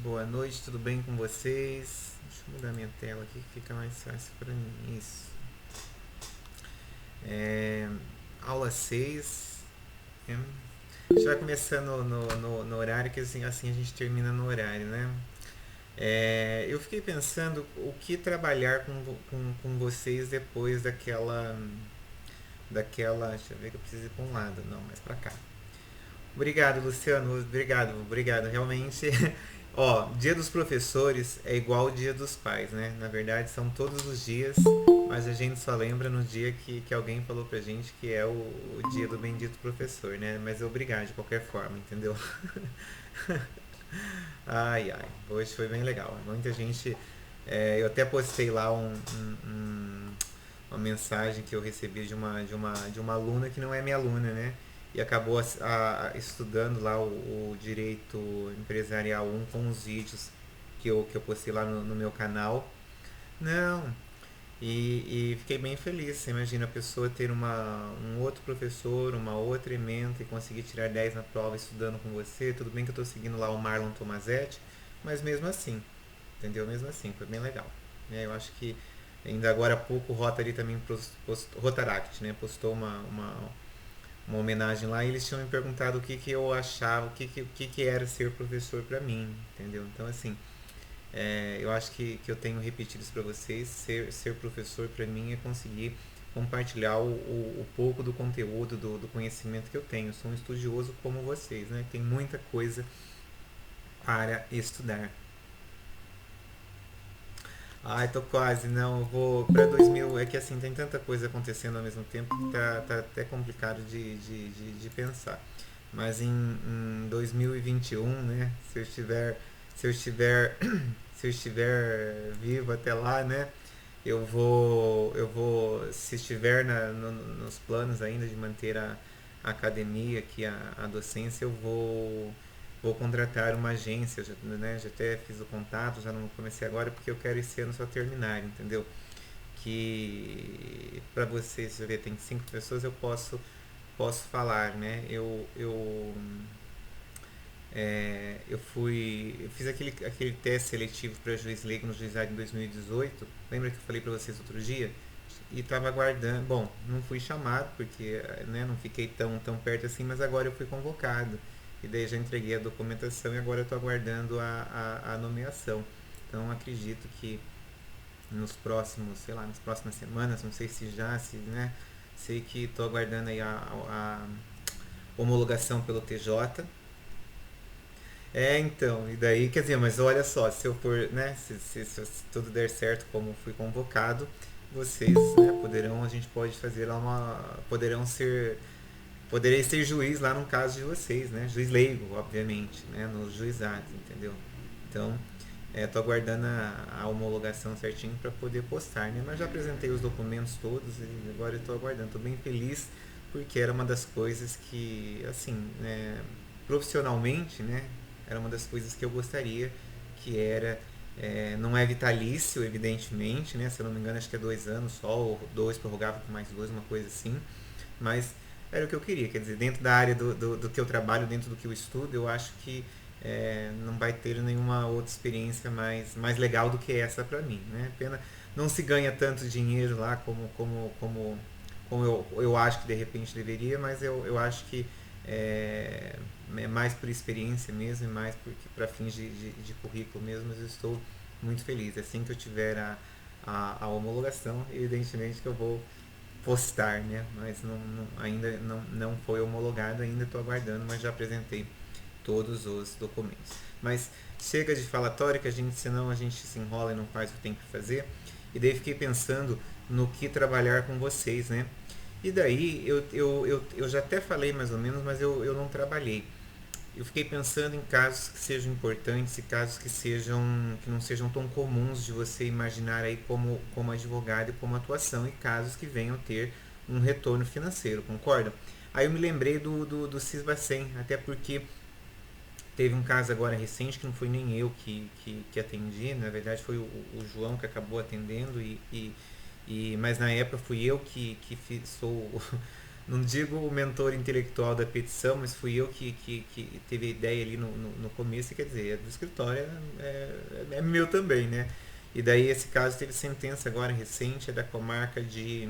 boa noite, tudo bem com vocês? Deixa eu mudar minha tela aqui que fica mais fácil para mim. Isso. É, aula 6. É, a gente vai começando no horário, que assim a gente termina no horário, né? Eu fiquei pensando o que trabalhar com vocês depois daquela. Deixa eu ver que eu preciso ir para um lado, não, mais para cá. Obrigado, Luciano. Obrigado. Realmente, ó, Dia dos Professores é igual o Dia dos Pais, né? Na verdade, são todos os dias, mas a gente só lembra no dia que alguém falou pra gente que é o dia do bendito professor, né? Mas obrigado de qualquer forma, entendeu? Ai, ai, hoje foi bem legal. Muita gente. Eu até postei lá uma mensagem que eu recebi de uma aluna que não é minha aluna, né? E acabou estudando lá o direito empresarial 1 com os vídeos que eu postei lá no meu canal. Não, e fiquei bem feliz. Você imagina a pessoa ter um outro professor, uma outra ementa e conseguir tirar 10 na prova estudando com você. Tudo bem que eu estou seguindo lá o Marlon Tomazetti, mas mesmo assim, entendeu? Mesmo assim, foi bem legal. Eu acho que ainda agora há pouco o Rotary também Rotaract, né, postou uma homenagem lá e eles tinham me perguntado o que, que eu achava, o que era ser professor para mim, entendeu? Então, assim, eu acho que eu tenho repetido isso para vocês. Ser professor para mim é conseguir compartilhar o pouco do conteúdo, do conhecimento que eu tenho. Eu sou um estudioso como vocês, né? Tem muita coisa para estudar. Ai, tô quase, não, eu vou pra 2000, é que assim, tem tanta coisa acontecendo ao mesmo tempo que tá até complicado de pensar. Mas em 2021, né, se eu estiver, se eu estiver vivo até lá, né, se estiver nos planos ainda de manter a academia, aqui a docência, vou contratar uma agência, já, né, já até fiz o contato, já não comecei agora porque eu quero esse ano só terminar, entendeu? Que para vocês, se ver, tem 5 pessoas, posso falar, né? Eu fiz aquele teste seletivo para juiz leigo no juizado em 2018. Lembra que eu falei para vocês outro dia? E estava aguardando. Bom, não fui chamado porque, né, não fiquei tão perto assim, mas agora eu fui convocado. E daí já entreguei a documentação e agora estou aguardando a nomeação. Então acredito que nos próximos, sei lá, nas próximas semanas, não sei se já, se, né, sei que estou aguardando aí a homologação pelo TJ. Então, e daí, quer dizer, mas olha só, se eu for, né, se tudo der certo como fui convocado, vocês, né, a gente pode fazer lá poderei ser juiz lá no caso de vocês, né, juiz leigo, obviamente, né, nos juizados, entendeu? Então, tô aguardando a homologação certinho para poder postar, né, mas já apresentei os documentos todos e agora eu tô aguardando, tô bem feliz porque era uma das coisas que, assim, né, profissionalmente, né, era uma das coisas que eu gostaria, que era, não é vitalício, evidentemente, né, se eu não me engano acho que é 2 anos só, ou dois prorrogável por mais dois, uma coisa assim, mas era o que eu queria, quer dizer, dentro da área do que eu trabalho, dentro do que eu estudo, eu acho que não vai ter nenhuma outra experiência mais legal do que essa para mim, né? Pena não se ganha tanto dinheiro lá como eu acho que de repente deveria, mas eu acho que é mais por experiência mesmo e mais para fins de currículo mesmo, mas eu estou muito feliz. Assim que eu tiver a homologação, evidentemente que eu vou postar, né? Mas ainda não foi homologado, ainda estou aguardando, mas já apresentei todos os documentos. Mas chega de falatório, que senão a gente se enrola e não faz o que tem que fazer. E daí fiquei pensando no que trabalhar com vocês, né? E daí eu já até falei mais ou menos, mas eu não trabalhei. Eu fiquei pensando em casos que sejam importantes e casos que não sejam tão comuns de você imaginar aí como advogado e como atuação, e casos que venham ter um retorno financeiro, concorda? Aí eu me lembrei do Cisbacen, até porque teve um caso agora recente que não foi nem eu que atendi, na verdade foi o João que acabou atendendo, mas na época fui eu que sou não digo o mentor intelectual da petição, mas fui eu que teve a ideia ali no começo, quer dizer, é do escritório, é meu também, né? E daí esse caso teve sentença agora recente, é da comarca de,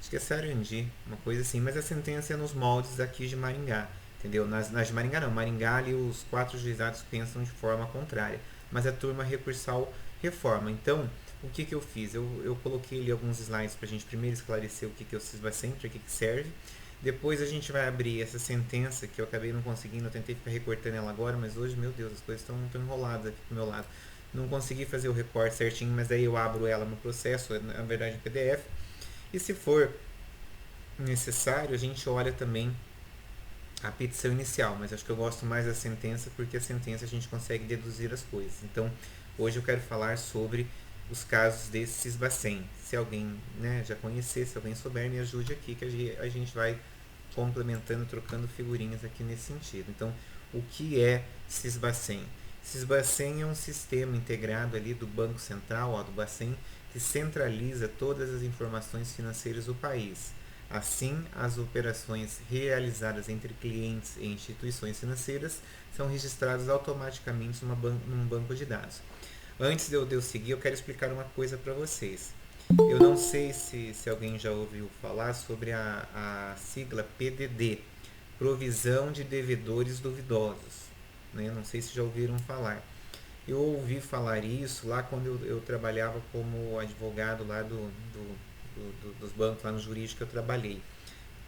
acho que é Sarandi, uma coisa assim, mas a sentença é nos moldes aqui de Maringá, entendeu? Nas de Maringá não, Maringá ali os 4 juizados pensam de forma contrária, mas a turma recursal reforma. Então, o que eu fiz? Eu coloquei ali alguns slides para a gente primeiro esclarecer o que é o Sisbacen, para que serve. Depois a gente vai abrir essa sentença que eu acabei não conseguindo, eu tentei ficar recortando ela agora, mas hoje, meu Deus, as coisas estão enroladas aqui pro meu lado. Não consegui fazer o recorte certinho, mas daí eu abro ela no processo, na verdade em PDF. E se for necessário, a gente olha também a petição inicial, mas acho que eu gosto mais da sentença porque a sentença a gente consegue deduzir as coisas. Então, hoje eu quero falar sobre os casos desse Sisbacen. Se alguém, né, já conhecer, se alguém souber, me ajude aqui que a gente vai complementando, trocando figurinhas aqui nesse sentido. Então, o que é Sisbacen? Sisbacen é um sistema integrado ali do Banco Central, do Bacen, que centraliza todas as informações financeiras do país. Assim, as operações realizadas entre clientes e instituições financeiras são registradas automaticamente num banco de dados. Antes de eu seguir, eu quero explicar uma coisa para vocês. Eu não sei se alguém já ouviu falar sobre a sigla PDD, Provisão de Devedores Duvidosos. Né? Não sei se já ouviram falar. Eu ouvi falar isso lá quando eu trabalhava como advogado lá dos bancos, lá no jurídico que eu trabalhei.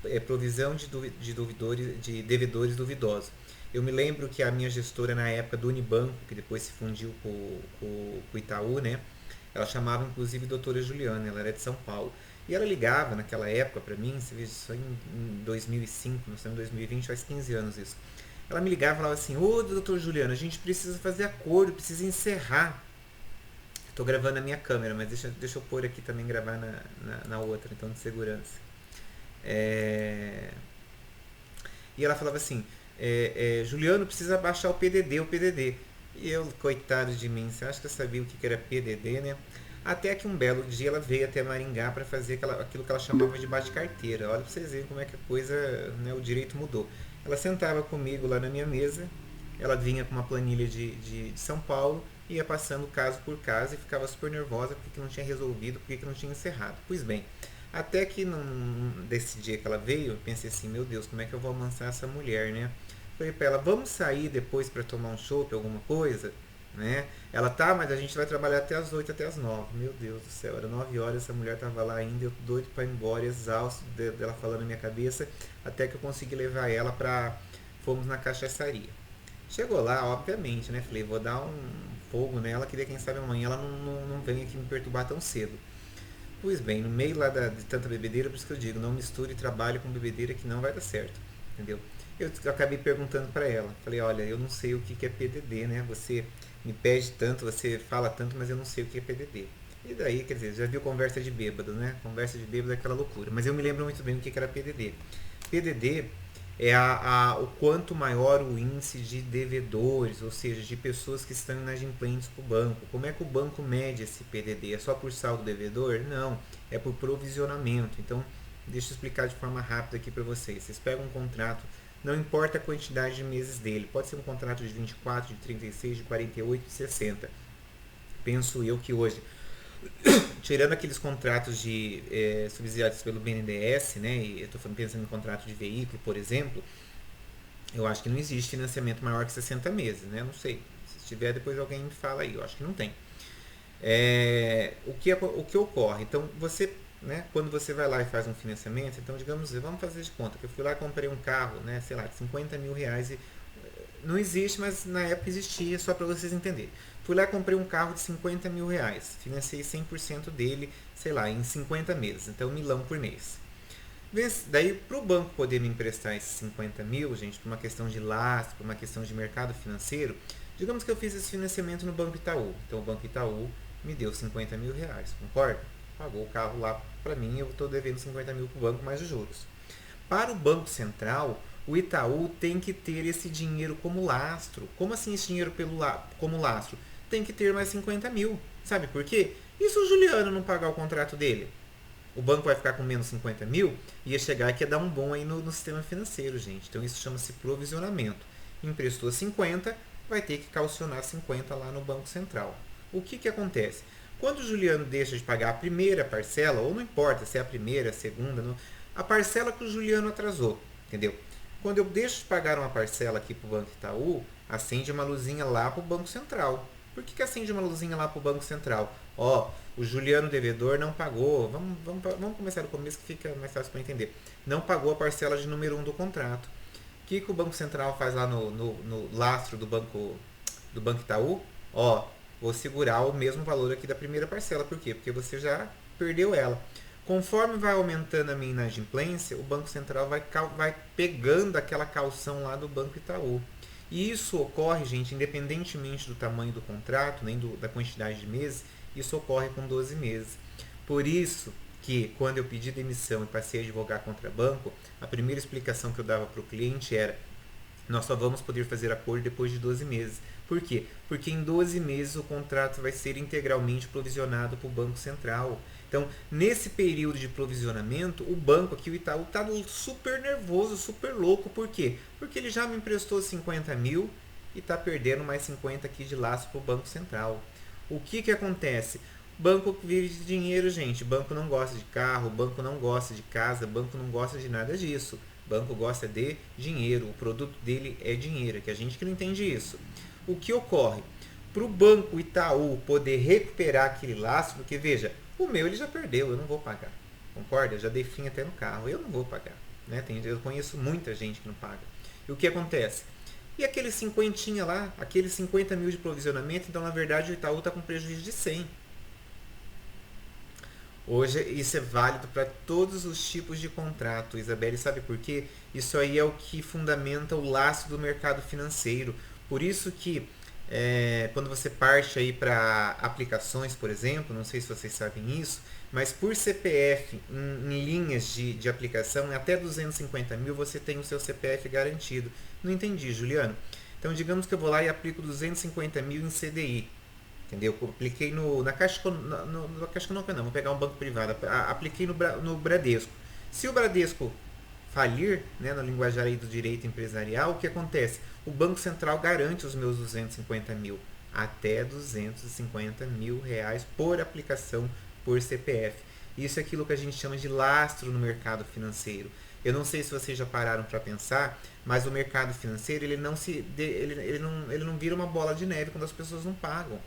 É provisão de devedores duvidosos. Eu me lembro que a minha gestora na época do Unibanco, que depois se fundiu com o Itaú, né? Ela chamava inclusive doutora Juliana, ela era de São Paulo. E ela ligava naquela época para mim, você vê isso em 2005, nós estamos em 2020, faz 15 anos isso. Ela me ligava e falava assim: ô doutor Juliana, a gente precisa fazer acordo, precisa encerrar. Estou gravando na minha câmera, mas deixa eu pôr aqui também gravar na outra, então de segurança. E ela falava assim: Juliano, precisa baixar o PDD. E eu, coitado de mim, você acha que eu sabia o que era PDD, né? Até que um belo dia ela veio até Maringá para fazer aquilo que ela chamava de bate-carteira. Olha para vocês verem como é que a coisa, né, o direito mudou. Ela sentava comigo lá na minha mesa, ela vinha com uma planilha de São Paulo, ia passando caso por caso e ficava super nervosa porque não tinha resolvido, porque não tinha encerrado. Pois bem, até que desse dia que ela veio, eu pensei assim: meu Deus, como é que eu vou amansar essa mulher, né? Falei pra ela: vamos sair depois para tomar um chopp, alguma coisa? Né? Ela: tá, mas a gente vai trabalhar até as 8, até as 9. Meu Deus do céu, era 9 horas, essa mulher tava lá ainda, eu doido para ir embora, exausto dela falando na minha cabeça, até que eu consegui levar ela pra... Fomos na cachaçaria. Chegou lá, obviamente, né? Falei: vou dar um fogo nela, queria quem sabe amanhã ela não venha aqui me perturbar tão cedo. Pois bem, no meio lá de tanta bebedeira, por isso que eu digo, não misture trabalho com bebedeira que não vai dar certo, entendeu? Eu acabei perguntando para ela, falei: olha, eu não sei o que é PDD, né? Você me pede tanto, você fala tanto, mas eu não sei o que é PDD. E daí, quer dizer, já viu conversa de bêbado, né? Conversa de bêbado é aquela loucura. Mas eu me lembro muito bem o que era PDD. PDD é o quanto maior o índice de devedores, ou seja, de pessoas que estão inadimplentes para o banco. Como é que o banco mede esse PDD? É só por saldo devedor? Não, é por provisionamento. Então, deixa eu explicar de forma rápida aqui para vocês. Vocês pegam um contrato, não importa a quantidade de meses dele, pode ser um contrato de 24, de 36, de 48, de 60. Penso eu que hoje, tirando aqueles contratos subsidiados pelo BNDES, né, e eu estou pensando em contrato de veículo, por exemplo, eu acho que não existe financiamento maior que 60 meses, né? Não sei. Se tiver, depois alguém me fala aí. Eu acho que não tem. O que ocorre? Então, você, né, quando você vai lá e faz um financiamento, então, digamos, vamos fazer de conta que eu fui lá e comprei um carro, né, sei lá, de 50 mil reais. Não existe, mas na época existia, só para vocês entenderem. Fui lá e comprei um carro de 50 mil reais. Financei 100% dele, sei lá, em 50 meses. Então, 1.000 por mês. Daí, para o banco poder me emprestar esses 50 mil, gente, por uma questão de lastro, por uma questão de mercado financeiro, digamos que eu fiz esse financiamento no Banco Itaú. Então, o Banco Itaú me deu 50 mil reais, concorda? Pagou o carro lá para mim, eu estou devendo 50 mil para o banco mais os juros. Para o Banco Central, o Itaú tem que ter esse dinheiro como lastro. Como assim esse dinheiro como lastro? Tem que ter mais 50 mil. Sabe por quê? E se o Juliano não pagar o contrato dele? o banco vai ficar com menos 50 mil, ia chegar e ia dar um bom aí no sistema financeiro, gente. Então isso chama-se provisionamento. Emprestou 50, vai ter que calcionar 50 lá no Banco Central. O que acontece? Quando o Juliano deixa de pagar a primeira parcela, ou não importa se é a primeira, a segunda, não, a parcela que o Juliano atrasou, entendeu? Quando eu deixo de pagar uma parcela aqui para o Banco Itaú, acende uma luzinha lá para o Banco Central. Por que acende uma luzinha lá para o Banco Central? Ó, o Juliano devedor não pagou. Vamos começar do começo que fica mais fácil para entender. Não pagou a parcela de número 1 do contrato. O que o Banco Central faz lá no lastro do Banco Itaú? Ó, vou segurar o mesmo valor aqui da primeira parcela. Por quê? Porque você já perdeu ela. Conforme vai aumentando a minha inadimplência, o Banco Central vai pegando aquela calção lá do Banco Itaú. E isso ocorre, gente, independentemente do tamanho do contrato, nem da quantidade de meses, isso ocorre com 12 meses. Por isso que, quando eu pedi demissão e passei a advogar contra banco, a primeira explicação que eu dava para o cliente era: nós só vamos poder fazer acordo depois de 12 meses. Por quê? Porque em 12 meses o contrato vai ser integralmente provisionado para o Banco Central. Então, nesse período de provisionamento, o banco aqui, o Itaú, está super nervoso, super louco. Por quê? Porque ele já me emprestou 50 mil e está perdendo mais 50 aqui de laço para o Banco Central. O que acontece? Banco vive de dinheiro, gente. Banco não gosta de carro, banco não gosta de casa, banco não gosta de nada disso. Banco gosta de dinheiro, o produto dele é dinheiro, é que a gente que não entende isso. O que ocorre? Para o Banco Itaú poder recuperar aquele laço, porque veja, o meu ele já perdeu, eu não vou pagar. Concorda? Eu já dei fim até no carro, eu não vou pagar. Né? Eu conheço muita gente que não paga. E o que acontece? E aquele 50 lá, aqueles 50 mil de provisionamento, então na verdade o Itaú está com prejuízo de 100. Hoje isso é válido para todos os tipos de contrato, Isabelle, sabe por quê? Isso aí é o que fundamenta o laço do mercado financeiro. Por isso que quando você parte aí para aplicações, por exemplo, não sei se vocês sabem isso, mas por CPF em linhas de aplicação, até 250 mil você tem o seu CPF garantido. Não entendi, Juliano. Então digamos que eu vou lá e aplico 250 mil em CDI. Entendeu? Eu apliquei na Caixa Econômica, não, vou pegar um banco privado, apliquei no Bradesco. Se o Bradesco falir, né, na linguajar aí do direito empresarial, o que acontece? O Banco Central garante os meus 250 mil, até 250 mil reais por aplicação por CPF. Isso é aquilo que a gente chama de lastro no mercado financeiro. Eu não sei se vocês já pararam para pensar, mas o mercado financeiro ele não vira uma bola de neve quando as pessoas não pagam.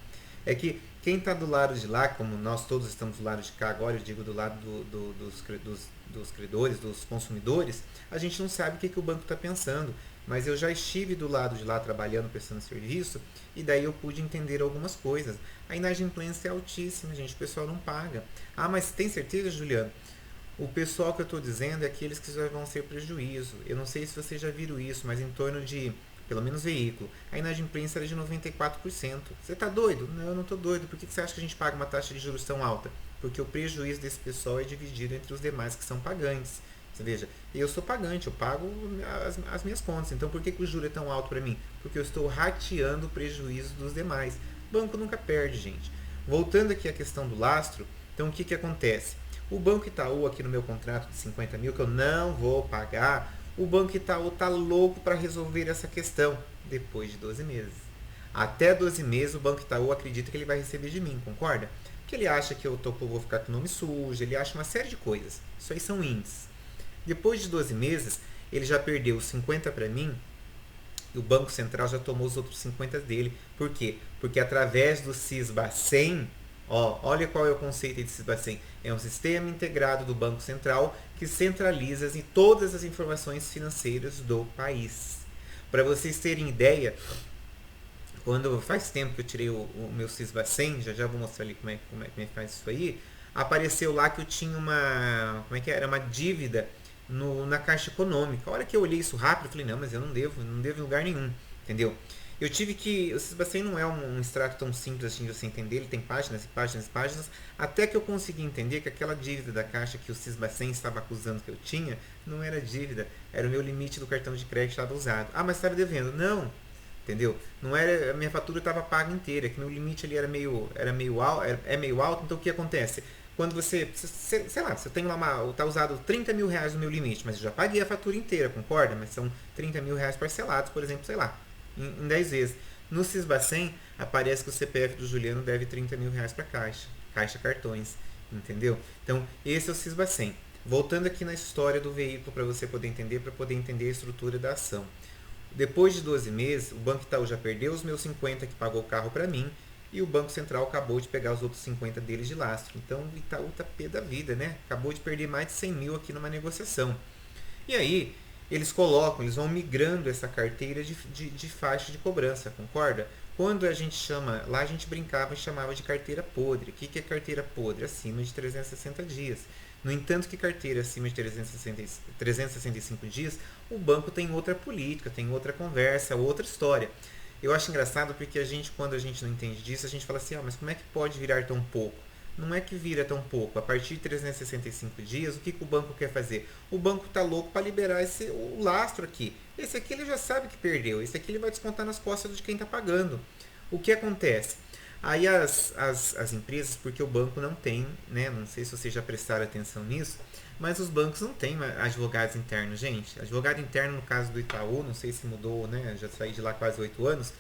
É que quem está do lado de lá, como nós todos estamos do lado de cá agora, eu digo do lado dos credores, dos consumidores, a gente não sabe o que o banco está pensando. Mas eu já estive do lado de lá trabalhando, prestando serviço, e daí eu pude entender algumas coisas. A inadimplência é altíssima, gente, o pessoal não paga. Ah, mas tem certeza, Juliano? O pessoal que eu estou dizendo é aqueles que já vão ser prejuízo. Eu não sei se vocês já viram isso, mas em torno de, pelo menos veículo, a inadimplência era de 94%. Você está doido? Não, eu não estou doido. Por que você acha que a gente paga uma taxa de juros tão alta? Porque o prejuízo desse pessoal é dividido entre os demais que são pagantes. Você veja, eu sou pagante, eu pago as minhas contas. Então por que o juro é tão alto para mim? Porque eu estou rateando o prejuízo dos demais. O banco nunca perde, gente. Voltando aqui à questão do lastro, então o que acontece? O Banco Itaú, aqui no meu contrato de 50 mil, que eu não vou pagar, o Banco Itaú está louco para resolver essa questão depois de 12 meses. Até 12 meses o Banco Itaú acredita que ele vai receber de mim, concorda? Porque ele acha que eu vou ficar com o nome sujo, ele acha uma série de coisas. Isso aí são índices. Depois de 12 meses, ele já perdeu 50 para mim e o Banco Central já tomou os outros 50 dele. Por quê? Porque através do SISBA-100, olha qual é o conceito de SISBA-100. É um sistema integrado do Banco Central que centraliza todas as informações financeiras do país. Para vocês terem ideia, quando faz tempo que eu tirei o meu SISBA-100, já vou mostrar ali como é que faz isso aí, apareceu lá que eu tinha era uma dívida na Caixa Econômica. A hora que eu olhei isso rápido, eu falei, não, mas eu não devo em lugar nenhum, entendeu? Eu tive que, o SISBA-100 não é um extrato tão simples assim de você entender, ele tem páginas e páginas e páginas, até que eu consegui entender que aquela dívida da Caixa que o SISBA-100 estava acusando que eu tinha, não era dívida, era o meu limite do cartão de crédito que estava usado. Ah, mas estava devendo. Não, entendeu? Não era, a minha fatura estava paga inteira, que meu limite ali é meio alto, então o que acontece? quando você, sei lá, você tem lá tá usado 30 mil reais no meu limite, mas eu já paguei a fatura inteira, concorda? Mas são 30 mil reais parcelados, por exemplo, sei lá, em 10 vezes. No Sisbacen, aparece que o CPF do Juliano deve 30 mil reais para Caixa Cartões, entendeu? Então, esse é o Sisbacen. Voltando aqui na história do veículo para você poder entender, a estrutura da ação. Depois de 12 meses, o Banco Itaú já perdeu os meus 50 que pagou o carro para mim e o Banco Central acabou de pegar os outros 50 deles de lastro. Então o Itaú tá pé da vida, né? Acabou de perder mais de 100 mil aqui numa negociação. E aí, eles vão migrando essa carteira de faixa de cobrança, concorda? Quando a gente chama, lá a gente brincava e chamava de carteira podre. O que é carteira podre? Acima de 360 dias. No entanto, que carteira acima de 365 dias, o banco tem outra política, tem outra conversa, outra história. Eu acho engraçado porque quando a gente não entende disso, a gente fala assim, mas como é que pode virar tão pouco? Não é que vira tão pouco. A partir de 365 dias, o que o banco quer fazer? O banco está louco para liberar o lastro aqui. Esse aqui ele já sabe que perdeu. Esse aqui ele vai descontar nas costas de quem está pagando. O que acontece? Aí as empresas, porque o banco não tem, né? Não sei se vocês já prestaram atenção nisso, mas os bancos não têm advogados internos, gente. Advogado interno no caso do Itaú, não sei se mudou, né? Já saí de lá quase 8 anos,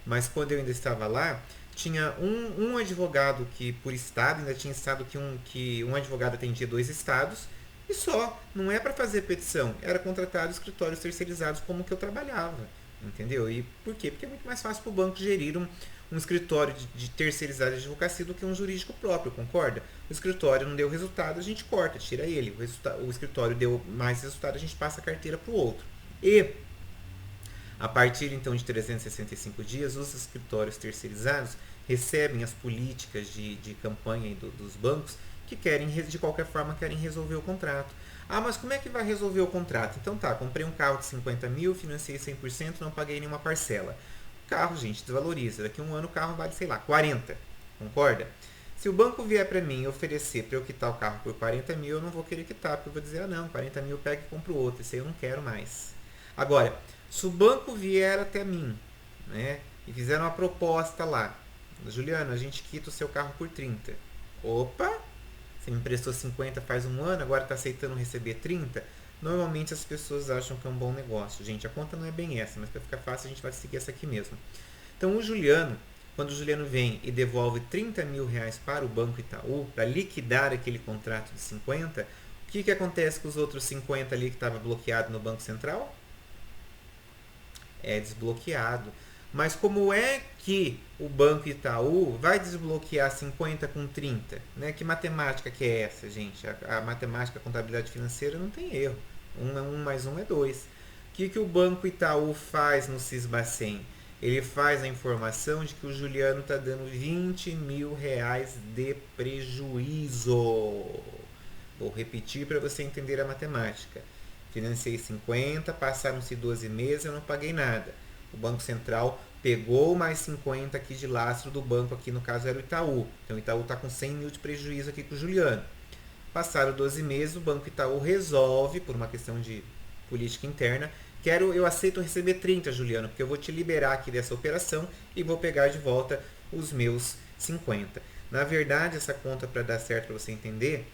mas quando eu ainda estava lá, tinha um advogado que por estado, ainda tinha estado que um advogado atendia 2 estados, e só, não é para fazer petição, era contratado escritórios terceirizados como que eu trabalhava, entendeu? E por quê? Porque é muito mais fácil para o banco gerir um escritório de terceirizado de advocacia do que um jurídico próprio, concorda? O escritório não deu resultado, a gente corta, tira ele. O escritório deu mais resultado, a gente passa a carteira para o outro. E a partir então de 365 dias, os escritórios terceirizados recebem as políticas de campanha dos bancos que querem, de qualquer forma, querem resolver o contrato. Ah, mas como é que vai resolver o contrato? Então tá, comprei um carro de 50 mil, financei 100%, não paguei nenhuma parcela. O carro, gente, desvaloriza. Daqui a um ano o carro vale, sei lá, 40. Concorda? Se o banco vier para mim e oferecer para eu quitar o carro por 40 mil, eu não vou querer quitar, porque eu vou dizer, 40 mil eu pego e compro outro, esse aí eu não quero mais. Agora, se o banco vier até mim, né, e fizer uma proposta lá, Juliano, a gente quita o seu carro por 30. Opa, você me emprestou 50 faz um ano, agora está aceitando receber 30? Normalmente as pessoas acham que é um bom negócio. Gente, a conta não é bem essa, mas para ficar fácil a gente vai seguir essa aqui mesmo. Então o Juliano, quando o Juliano vem e devolve 30 mil reais para o Banco Itaú, para liquidar aquele contrato de 50, o que acontece com os outros 50 ali que estava bloqueado no Banco Central? É desbloqueado. Mas como é que o Banco Itaú vai desbloquear 50 com 30? Né? Que matemática que é essa, gente? A matemática, a contabilidade financeira não tem erro. 1 mais 1 é 2. O que o Banco Itaú faz no Sisbacen? Ele faz a informação de que o Juliano está dando 20 mil reais de prejuízo. Vou repetir para você entender a matemática. Financei 50, passaram-se 12 meses, eu não paguei nada. O Banco Central pegou mais 50 aqui de lastro do banco, aqui no caso era o Itaú. Então o Itaú está com 100 mil de prejuízo aqui com o Juliano. Passaram 12 meses, o Banco Itaú resolve, por uma questão de política interna, eu aceito receber 30, Juliano, porque eu vou te liberar aqui dessa operação e vou pegar de volta os meus 50. Na verdade, essa conta, para dar certo, para você entender,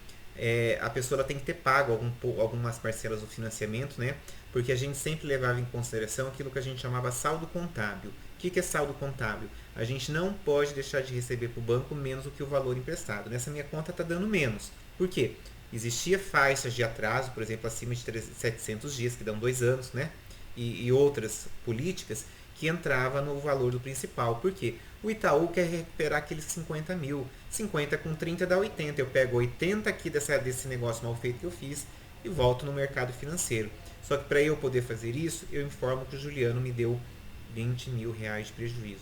a pessoa ela tem que ter pago algumas parcelas do financiamento, né? Porque a gente sempre levava em consideração aquilo que a gente chamava saldo contábil. O que é saldo contábil? A gente não pode deixar de receber para o banco menos do que o valor emprestado. Nessa minha conta está dando menos. Por quê? Existia faixas de atraso, por exemplo, acima de 700 dias, que dão 2 anos, né? E outras políticas que entrava no valor do principal. Por quê? O Itaú quer recuperar aqueles 50 mil. 50 com 30 dá 80. Eu pego 80 aqui desse negócio mal feito que eu fiz e volto no mercado financeiro. Só que para eu poder fazer isso, eu informo que o Juliano me deu 20 mil reais de prejuízo.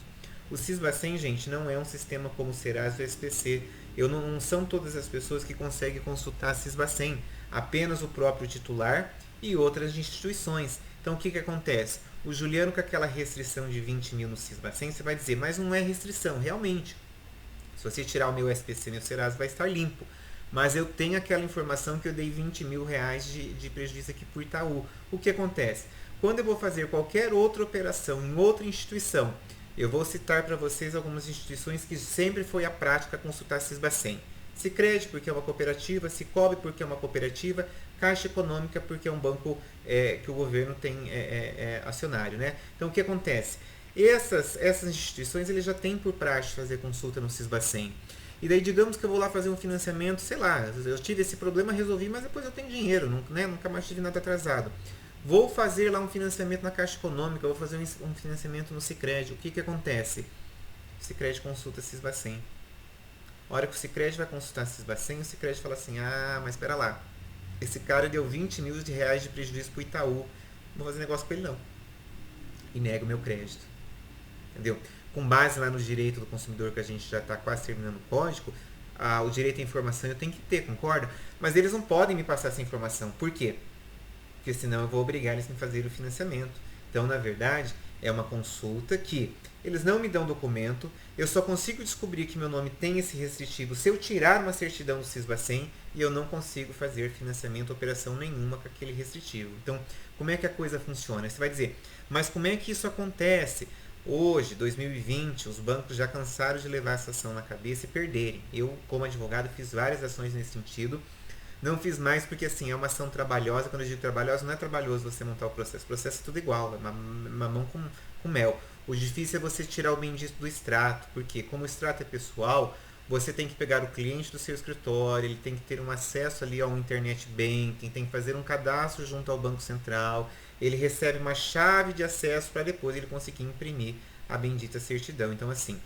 O Sisbacen, gente, não é um sistema como o Serasa ou o SPC. Não são todas as pessoas que conseguem consultar a Sisbacen. Apenas o próprio titular e outras instituições. Então o que acontece? O Juliano com aquela restrição de 20 mil no Sisbacen, você vai dizer, mas não é restrição, realmente. Se você tirar o meu SPC e o Serasa, vai estar limpo. Mas eu tenho aquela informação que eu dei 20 mil reais de prejuízo aqui por Itaú. O que acontece? Quando eu vou fazer qualquer outra operação em outra instituição, eu vou citar para vocês algumas instituições que sempre foi a prática consultar Sisbacen. Sicredi porque é uma cooperativa, Sicobi porque é uma cooperativa, Caixa Econômica porque é um banco que o governo tem acionário, né? Então o que acontece? Essas instituições eles já têm por praxe fazer consulta no Sisbacen. E daí digamos que eu vou lá fazer um financiamento, sei lá, eu tive esse problema, resolvi, mas depois eu tenho dinheiro, nunca mais tive nada atrasado. Vou fazer lá um financiamento na Caixa Econômica, vou fazer um financiamento no Sicredi. O que acontece? O Sicredi consulta Sisbacen. A hora que o Sicredi vai consultar Sisbacen, o Sicredi fala assim, mas espera lá, esse cara deu 20 mil reais de prejuízo pro Itaú, não vou fazer negócio com ele não. E nega o meu crédito. Entendeu? Com base lá no direito do consumidor, que a gente já está quase terminando o código, o direito à informação eu tenho que ter, concorda? Mas eles não podem me passar essa informação. Por quê? Porque senão eu vou obrigar eles a fazer o financiamento. Então, na verdade, é uma consulta que eles não me dão documento, eu só consigo descobrir que meu nome tem esse restritivo se eu tirar uma certidão do Sisbacen e eu não consigo fazer financiamento, operação nenhuma com aquele restritivo. Então, como é que a coisa funciona? Você vai dizer, mas como é que isso acontece? Hoje, 2020, os bancos já cansaram de levar essa ação na cabeça e perderem. Eu, como advogado, fiz várias ações nesse sentido. Não fiz mais porque, assim, é uma ação trabalhosa. Quando eu digo trabalhosa, não é trabalhoso você montar o processo. O processo é tudo igual, é mamão com mel. O difícil é você tirar o bendito do extrato, porque como o extrato é pessoal, você tem que pegar o cliente do seu escritório, ele tem que ter um acesso ali ao internet banking, tem que fazer um cadastro junto ao Banco Central, ele recebe uma chave de acesso para depois ele conseguir imprimir a bendita certidão. Então, assim,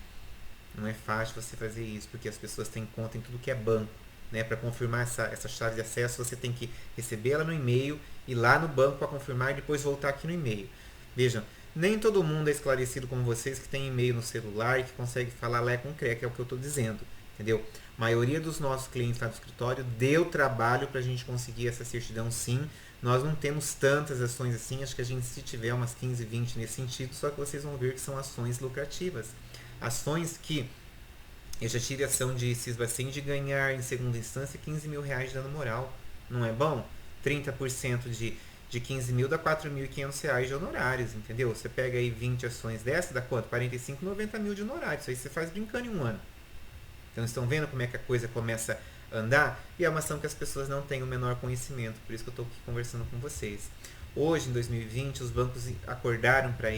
não é fácil você fazer isso, porque as pessoas têm conta em tudo que é banco. Né? Para confirmar essa chave de acesso, você tem que receber ela no e-mail, ir lá no banco para confirmar e depois voltar aqui no e-mail. Vejam, nem todo mundo é esclarecido como vocês que tem e-mail no celular e que consegue falar lá com CREA, que é o que eu estou dizendo. Entendeu? A maioria dos nossos clientes lá do escritório deu trabalho para a gente conseguir essa certidão, sim. Nós não temos tantas ações assim, acho que a gente se tiver umas 15, 20 nesse sentido, só que vocês vão ver que são ações lucrativas. Ações que eu já tive ação de Sisbacen de ganhar em segunda instância 15 mil reais de dano moral. Não é bom? 30% de 15 mil dá 4.500 reais de honorários, entendeu? Você pega aí 20 ações dessa, dá quanto? 45, 90 mil de honorários. Isso aí você faz brincando em um ano. Então, estão vendo como é que a coisa começa a andar? E é uma ação que as pessoas não têm o menor conhecimento. Por isso que eu estou aqui conversando com vocês. Hoje, em 2020, os bancos acordaram para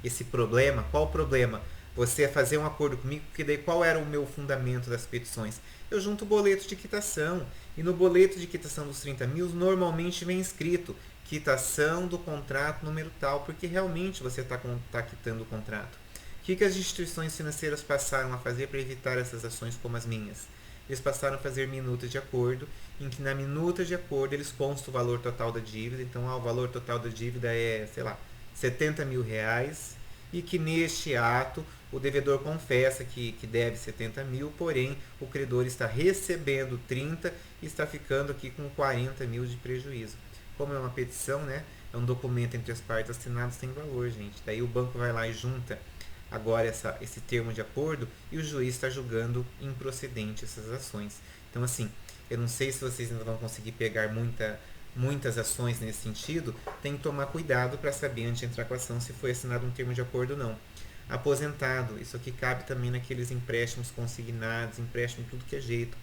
esse problema. Qual o problema? Você fazer um acordo comigo, porque daí qual era o meu fundamento das petições? Eu junto o boleto de quitação. E no boleto de quitação dos 30 mil, normalmente vem escrito quitação do contrato número tal, porque realmente você está quitando o contrato. O que as instituições financeiras passaram a fazer para evitar essas ações como as minhas? Eles passaram a fazer minutas de acordo, em que na minuta de acordo eles constam o valor total da dívida. Então, o valor total da dívida é, sei lá, 70 mil reais, e que neste ato o devedor confessa que deve 70 mil, porém o credor está recebendo 30 e está ficando aqui com 40 mil de prejuízo. Como é uma petição, né? É um documento entre as partes assinadas, tem valor, gente. Daí o banco vai lá e junta agora esse termo de acordo e o juiz está julgando improcedente essas ações. Então, assim, eu não sei se vocês ainda vão conseguir pegar muitas ações nesse sentido. Tem que tomar cuidado para saber antes de entrar com a ação se foi assinado um termo de acordo ou não. Aposentado, isso aqui cabe também naqueles empréstimos consignados, empréstimo de tudo que é jeito.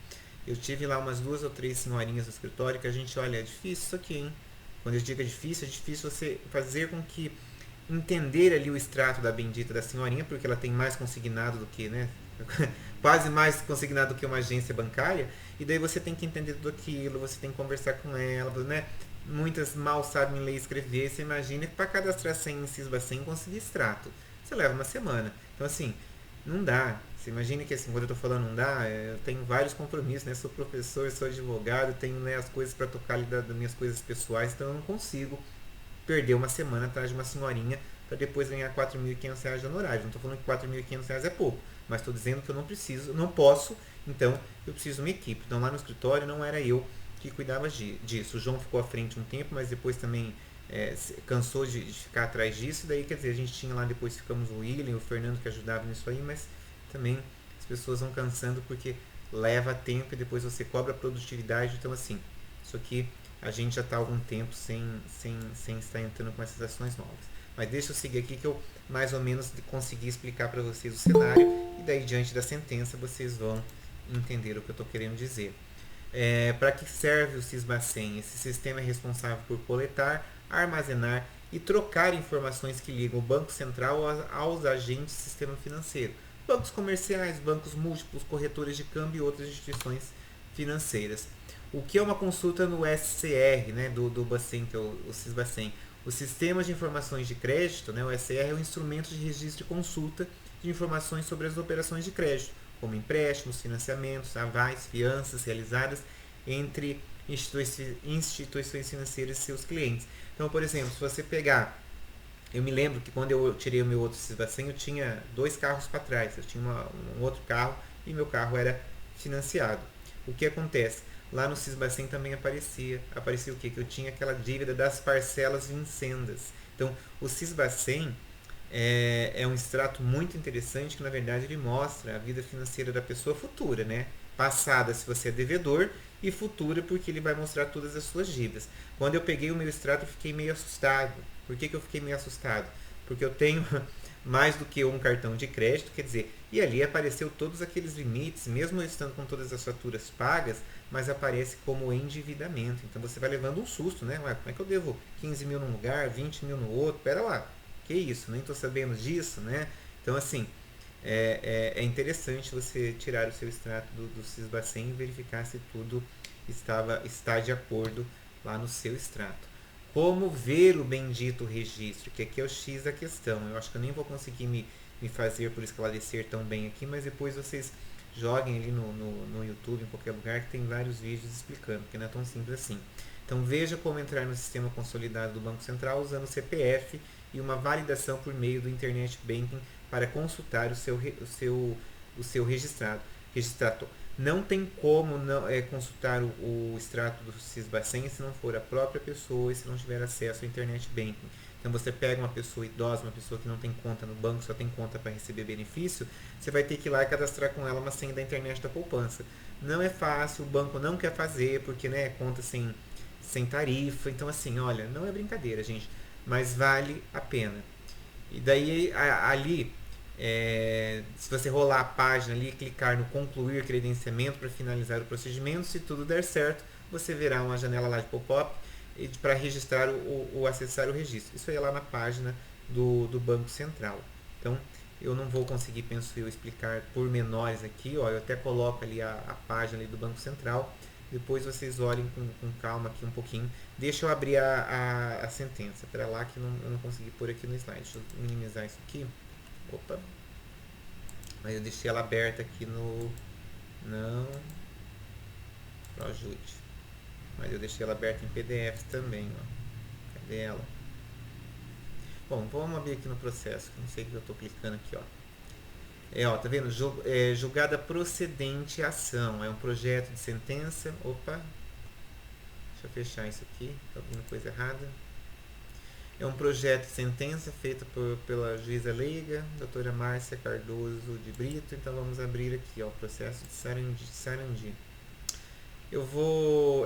Eu tive lá umas 2 ou 3 senhorinhas no escritório que a gente, olha, é difícil isso aqui, hein? Quando eu digo é difícil você fazer com que entender ali o extrato da bendita da senhorinha, porque ela tem mais consignado do que, né? Quase mais consignado do que uma agência bancária, e daí você tem que entender tudo aquilo, você tem que conversar com ela, né? Muitas mal sabem ler e escrever, você imagina que para cadastrar 100 em Sisbacen conseguir extrato, você leva uma semana. Então, assim, não dá. Você imagina que, assim, quando eu tô falando não dá, eu tenho vários compromissos, né? Sou professor, sou advogado, tenho, né, as coisas para tocar ali das minhas coisas pessoais, então eu não consigo perder uma semana atrás de uma senhorinha para depois ganhar 4.500 reais de honorário. Não estou falando que 4.500 reais é pouco, mas estou dizendo que eu não preciso, não posso, então eu preciso de uma equipe. Então lá no escritório não era eu que cuidava disso. O João ficou à frente um tempo, mas depois também cansou de ficar atrás disso. E daí, quer dizer, a gente tinha lá, depois ficamos o William, o Fernando que ajudava nisso aí, mas também as pessoas vão cansando porque leva tempo e depois você cobra a produtividade. Então, assim, isso aqui a gente já está há algum tempo sem estar entrando com essas ações novas. Mas deixa eu seguir aqui que eu mais ou menos consegui explicar para vocês o cenário, e daí diante da sentença vocês vão entender o que eu estou querendo dizer. Para que serve o Sisbacen? Esse sistema é responsável por coletar, armazenar e trocar informações que ligam o Banco Central aos agentes do sistema financeiro. Bancos comerciais, bancos múltiplos, corretores de câmbio e outras instituições financeiras. O que é uma consulta no SCR, né, do Bacen, que é o Sisbacen? O Sistema de Informações de Crédito, né, o SCR, é um instrumento de registro e consulta de informações sobre as operações de crédito, como empréstimos, financiamentos, avais, fianças realizadas entre instituições financeiras e seus clientes. Então, por exemplo, se você pegar, eu me lembro que quando eu tirei o meu outro Sisbacen, eu tinha 2 carros para trás, eu tinha um outro carro e meu carro era financiado. O que acontece? Lá no Sisbacen também aparecia o quê? Que eu tinha aquela dívida das parcelas vincendas. Então, o Sisbacen é um extrato muito interessante que, na verdade, ele mostra a vida financeira da pessoa futura, né? Passada, se você é devedor, e futura, porque ele vai mostrar todas as suas dívidas. Quando eu peguei o meu extrato, eu fiquei meio assustado. Por que eu fiquei meio assustado? Porque eu tenho mais do que um cartão de crédito, quer dizer, e ali apareceu todos aqueles limites, mesmo eu estando com todas as faturas pagas, mas aparece como endividamento. Então você vai levando um susto, né? Ué, como é que eu devo 15 mil num lugar, 20 mil no outro? Pera lá, que isso? Nem estou sabendo disso, né? Então, assim, é interessante você tirar o seu extrato do Sisbacen e verificar se tudo está de acordo lá no seu extrato. Como ver o bendito registro? Que aqui é o X da questão. Eu acho que eu nem vou conseguir me fazer por esclarecer tão bem aqui, mas depois vocês joguem ali no YouTube, em qualquer lugar, que tem vários vídeos explicando, porque não é tão simples assim. Então veja como entrar no sistema consolidado do Banco Central usando o CPF e uma validação por meio do Internet Banking para consultar o seu registrado. Não tem como consultar o extrato do Sisbacen se não for a própria pessoa e se não tiver acesso ao Internet Banking. Então você pega uma pessoa idosa, uma pessoa que não tem conta no banco, só tem conta para receber benefício, você vai ter que ir lá e cadastrar com ela uma senha da internet da poupança. Não é fácil, o banco não quer fazer, porque né, conta sem tarifa. Então assim, olha, não é brincadeira, gente, mas vale a pena. E daí ali, se você rolar a página ali e clicar no concluir credenciamento para finalizar o procedimento, se tudo der certo, você verá uma janela lá de pop-up para registrar ou acessar o registro. Isso aí é lá na página do Banco Central. Então, eu não vou conseguir, penso eu, explicar pormenores aqui. Ó, eu até coloco ali a página ali do Banco Central. Depois vocês olhem com calma aqui um pouquinho. Deixa eu abrir a sentença. Para lá que eu não consegui pôr aqui no slide. Deixa eu minimizar isso aqui. Opa. Mas eu deixei ela aberta aqui no... Não. Ajude. Mas eu deixei ela aberta em PDF também, ó. Cadê ela? Bom, vamos abrir aqui no processo, que não sei o que eu estou clicando aqui, ó. Ó, tá vendo? Julgada procedente a ação. É um projeto de sentença. Opa. Deixa eu fechar isso aqui. Tá abrindo coisa errada. É um projeto de sentença feito pela juíza leiga, doutora Márcia Cardoso de Brito. Então vamos abrir aqui, ó, o processo de Sarandi.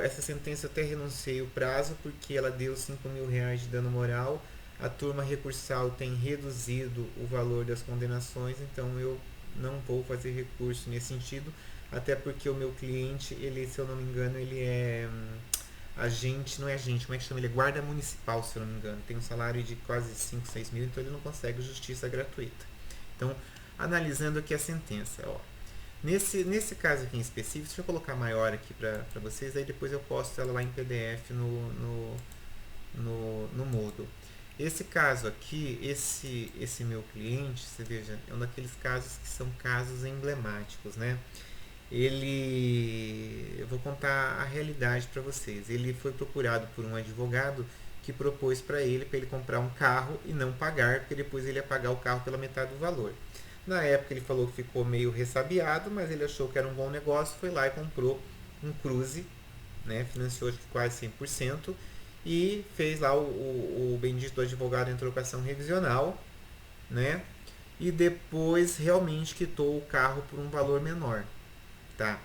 Essa sentença eu até renunciei o prazo porque ela deu 5 mil reais de dano moral. A turma recursal tem reduzido o valor das condenações, então eu não vou fazer recurso nesse sentido, até porque o meu cliente, ele, se eu não me engano, ele é agente, não é agente, como é que chama? Ele é guarda municipal, se eu não me engano. Tem um salário de quase 5, 6 mil, então ele não consegue justiça gratuita. Então, analisando aqui a sentença, ó. Nesse caso aqui em específico, deixa eu colocar maior aqui para vocês, aí depois eu posto ela lá em PDF no Moodle. Esse caso aqui, esse meu cliente, você veja, é um daqueles casos que são casos emblemáticos, né? Eu vou contar a realidade para vocês. Ele foi procurado por um advogado que propôs para ele comprar um carro e não pagar, porque depois ele ia pagar o carro pela metade do valor. Na época ele falou que ficou meio ressabiado, mas ele achou que era um bom negócio, foi lá e comprou um Cruze, né, financiou quase 100%, e fez lá o bendito advogado entrou com ação revisional, né, e depois realmente quitou o carro por um valor menor. Tá?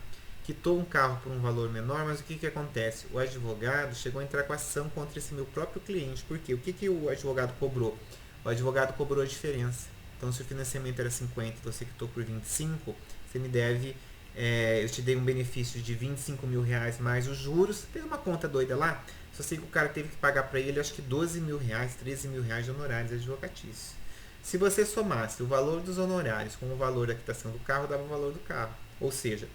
Quitou um carro por um valor menor, mas o que acontece? O advogado chegou a entrar com ação contra esse meu próprio cliente. Por quê? O que o advogado cobrou? O advogado cobrou a diferença. Então, se o financiamento era 50 e você quitou por 25, você me deve eu te dei um benefício de 25 mil reais mais os juros. Tem uma conta doida lá. Só sei que o cara teve que pagar para ele, acho que 12 mil reais, 13 mil reais de honorários advocatícios. Se você somasse o valor dos honorários com o valor da quitação do carro, dava o valor do carro. Ou seja,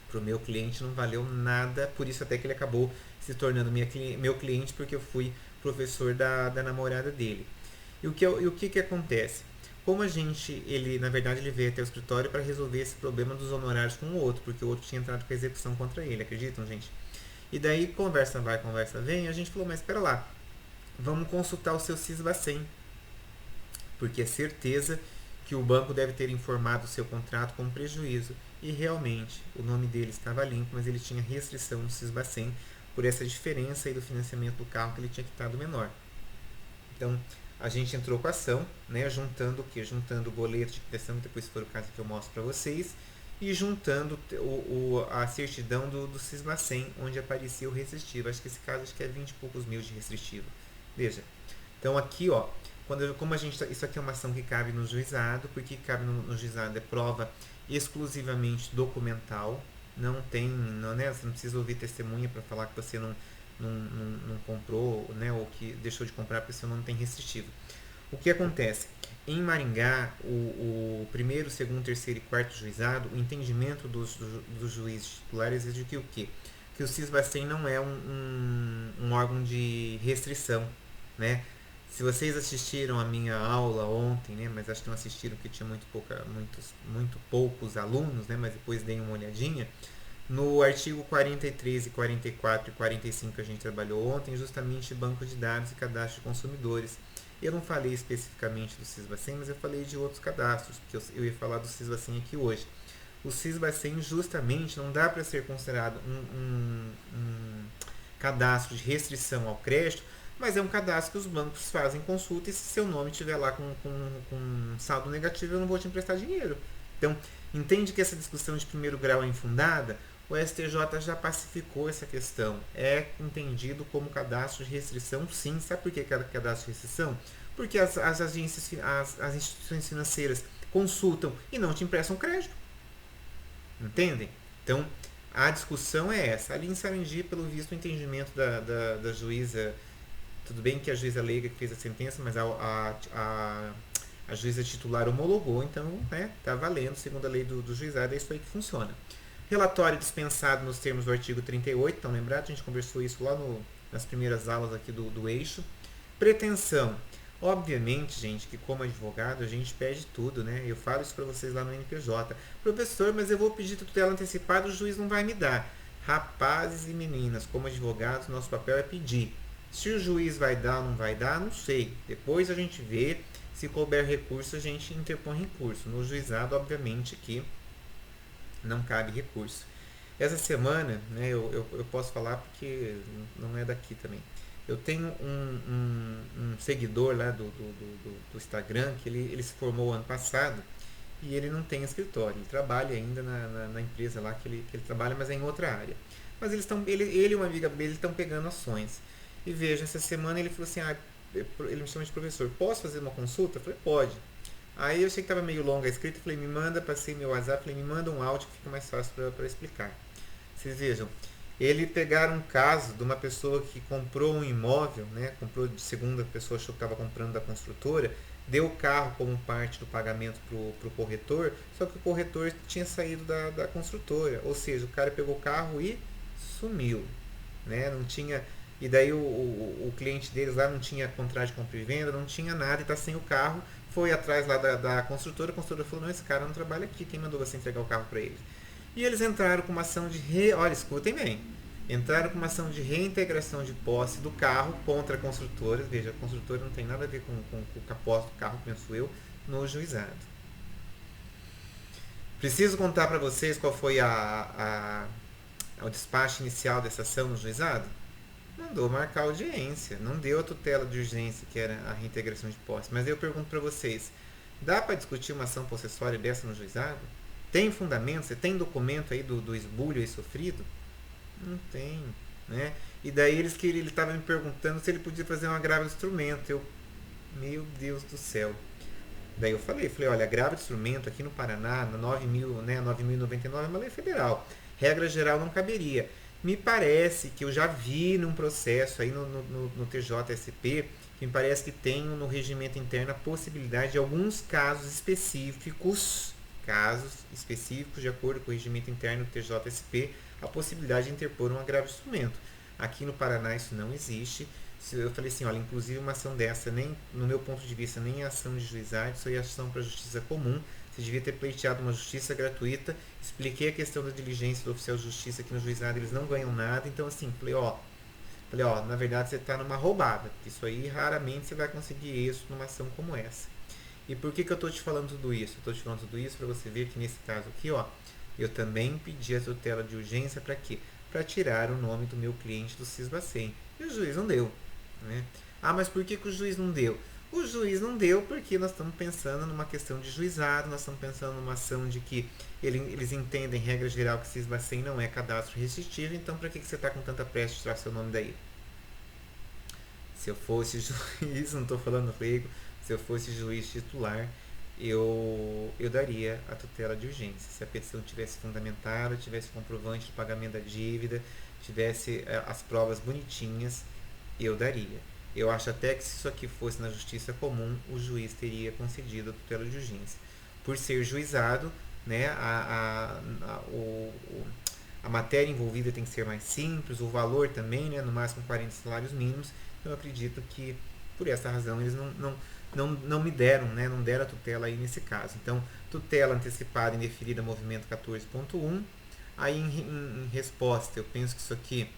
para o meu cliente não valeu nada, por isso até que ele acabou se tornando meu cliente, porque eu fui professor da namorada dele. E o que acontece? Como ele na verdade ele veio até o escritório para resolver esse problema dos honorários com o outro, porque o outro tinha entrado com a execução contra ele, acreditam, gente? E daí conversa vai, conversa vem, a gente falou, mas espera lá, vamos consultar o seu Sisbacen, porque é certeza que o banco deve ter informado o seu contrato com prejuízo. E realmente, o nome dele estava limpo, mas ele tinha restrição no Sisbacen por essa diferença aí do financiamento do carro que ele tinha quitado menor. Então, a gente entrou com a ação, né, juntando o quê? Juntando o boleto de quitação, depois se for o caso que eu mostro para vocês, e juntando a certidão do Sisbacen, onde aparecia o restritivo. Acho que esse caso acho que é 20 e poucos mil de restritivo. Veja. Então aqui, ó, como a gente isso aqui é uma ação que cabe no juizado, porque cabe no juizado é prova exclusivamente documental, não tem, não, né, você não precisa ouvir testemunha para falar que você não comprou, né, ou que deixou de comprar porque você não tem restritivo. O que acontece? Em Maringá, o primeiro, segundo, terceiro e quarto juizado, o entendimento dos juízes titulares exige que o quê? Que o Sisbacen não é um órgão de restrição, né? Se vocês assistiram a minha aula ontem, né, mas acho que não assistiram porque tinha muito poucos alunos, né, mas depois dei uma olhadinha, no artigo 43 e 44 e 45 que a gente trabalhou ontem, justamente banco de dados e cadastro de consumidores. Eu não falei especificamente do Sisbacen, mas eu falei de outros cadastros, porque eu ia falar do Sisbacen aqui hoje. O Sisbacen justamente não dá para ser considerado um cadastro de restrição ao crédito, mas é um cadastro que os bancos fazem consulta e se seu nome estiver lá com saldo negativo, eu não vou te emprestar dinheiro. Então, entende que essa discussão de primeiro grau é infundada? O STJ já pacificou essa questão. É entendido como cadastro de restrição, sim. Sabe por que é cadastro de restrição? Porque as instituições financeiras consultam e não te emprestam crédito. Entendem? Então, a discussão é essa. Ali em Sarandi, pelo visto, o entendimento da juíza, tudo bem que a juíza leiga que fez a sentença, mas a juíza titular homologou, então está valendo, segundo a lei do juizado, é isso aí que funciona. Relatório dispensado nos termos do artigo 38, então lembrado, a gente conversou isso lá nas primeiras aulas aqui do eixo. Pretensão. Obviamente, gente, que como advogado a gente pede tudo, né? Eu falo isso para vocês lá no NPJ. Professor, mas eu vou pedir tutela antecipada, o juiz não vai me dar. Rapazes e meninas, como advogados, nosso papel é pedir. Se o juiz vai dar ou não vai dar, não sei. Depois a gente vê, se couber recurso, a gente interpõe recurso. No juizado, obviamente, que não cabe recurso. Essa semana, né, eu posso falar porque não é daqui também. Eu tenho um seguidor lá do Instagram que ele se formou ano passado e ele não tem escritório. Ele trabalha ainda na empresa lá que ele trabalha, mas é em outra área. Mas ele e uma amiga dele estão pegando ações. E veja, essa semana ele falou assim, ele me chama de professor, posso fazer uma consulta? Eu falei, pode. Aí eu achei que estava meio longa a escrita, falei, me manda, passei meu WhatsApp, falei, me manda um áudio que fica mais fácil para explicar. Vocês vejam, ele pegaram um caso de uma pessoa que comprou um imóvel, né, comprou de segunda pessoa, achou que estava comprando da construtora, deu o carro como parte do pagamento para o corretor, só que o corretor tinha saído da construtora, ou seja, o cara pegou o carro e sumiu, né, não tinha... E daí o cliente deles lá não tinha contrato de compra e venda, não tinha nada e está sem o carro. Foi atrás lá da construtora, a construtora falou, não, esse cara não trabalha aqui, quem mandou você entregar o carro para ele? E eles entraram com uma ação de... Olha, escutem bem. Entraram com uma ação de reintegração de posse do carro contra a construtora. Veja, a construtora não tem nada a ver com a posse do carro, penso eu, no juizado. Preciso contar para vocês qual foi o despacho inicial dessa ação no juizado? Mandou marcar audiência, não deu a tutela de urgência, que era a reintegração de posse. Mas eu pergunto para vocês, dá para discutir uma ação possessória dessa no juizado? Tem fundamento? Você tem documento aí do esbulho aí sofrido? Não tem, né? E daí ele estava me perguntando se ele podia fazer um agravo de instrumento. Meu Deus do céu. Daí eu falei, olha, agravo de instrumento aqui no Paraná, na 9.000, né, 9.099 é uma lei federal. Regra geral não caberia. Me parece que eu já vi num processo aí no TJSP, que me parece que tem no regimento interno a possibilidade de alguns casos específicos, de acordo com o regimento interno do TJSP, a possibilidade de interpor um agravo de instrumento. Aqui no Paraná isso não existe. Eu falei assim, olha, inclusive uma ação dessa, nem no meu ponto de vista, nem é ação de juizado, isso aí é ação para justiça comum. Você devia ter pleiteado uma justiça gratuita. Expliquei a questão da diligência do oficial de justiça aqui no juizado, eles não ganham nada. Então, assim, falei, na verdade você está numa roubada. Isso aí raramente você vai conseguir isso numa ação como essa. E por que eu estou te falando tudo isso? Eu estou te falando tudo isso para você ver que nesse caso aqui, eu também pedi a tutela de urgência para quê? Para tirar o nome do meu cliente do Sisbacen. E o juiz não deu. Né? Ah, mas por que o juiz não deu? O juiz não deu porque nós estamos pensando numa questão de juizado, nós estamos pensando numa ação de que eles entendem, regra geral, que Sisbacen não é cadastro restritivo, então para que você está com tanta pressa de tirar seu nome daí? Se eu fosse juiz, não estou falando leigo, se eu fosse juiz titular, eu daria a tutela de urgência. Se a petição tivesse fundamentada, tivesse comprovante de pagamento da dívida, tivesse as provas bonitinhas, eu daria. Eu acho até que se isso aqui fosse na justiça comum, o juiz teria concedido a tutela de urgência. Por ser juizado, né, a matéria envolvida tem que ser mais simples, o valor também, né, no máximo 40 salários mínimos. Eu acredito que por essa razão eles não me deram, né, não deram a tutela aí nesse caso. Então, tutela antecipada indeferida movimento 14.1. Aí em resposta, eu penso que isso aqui,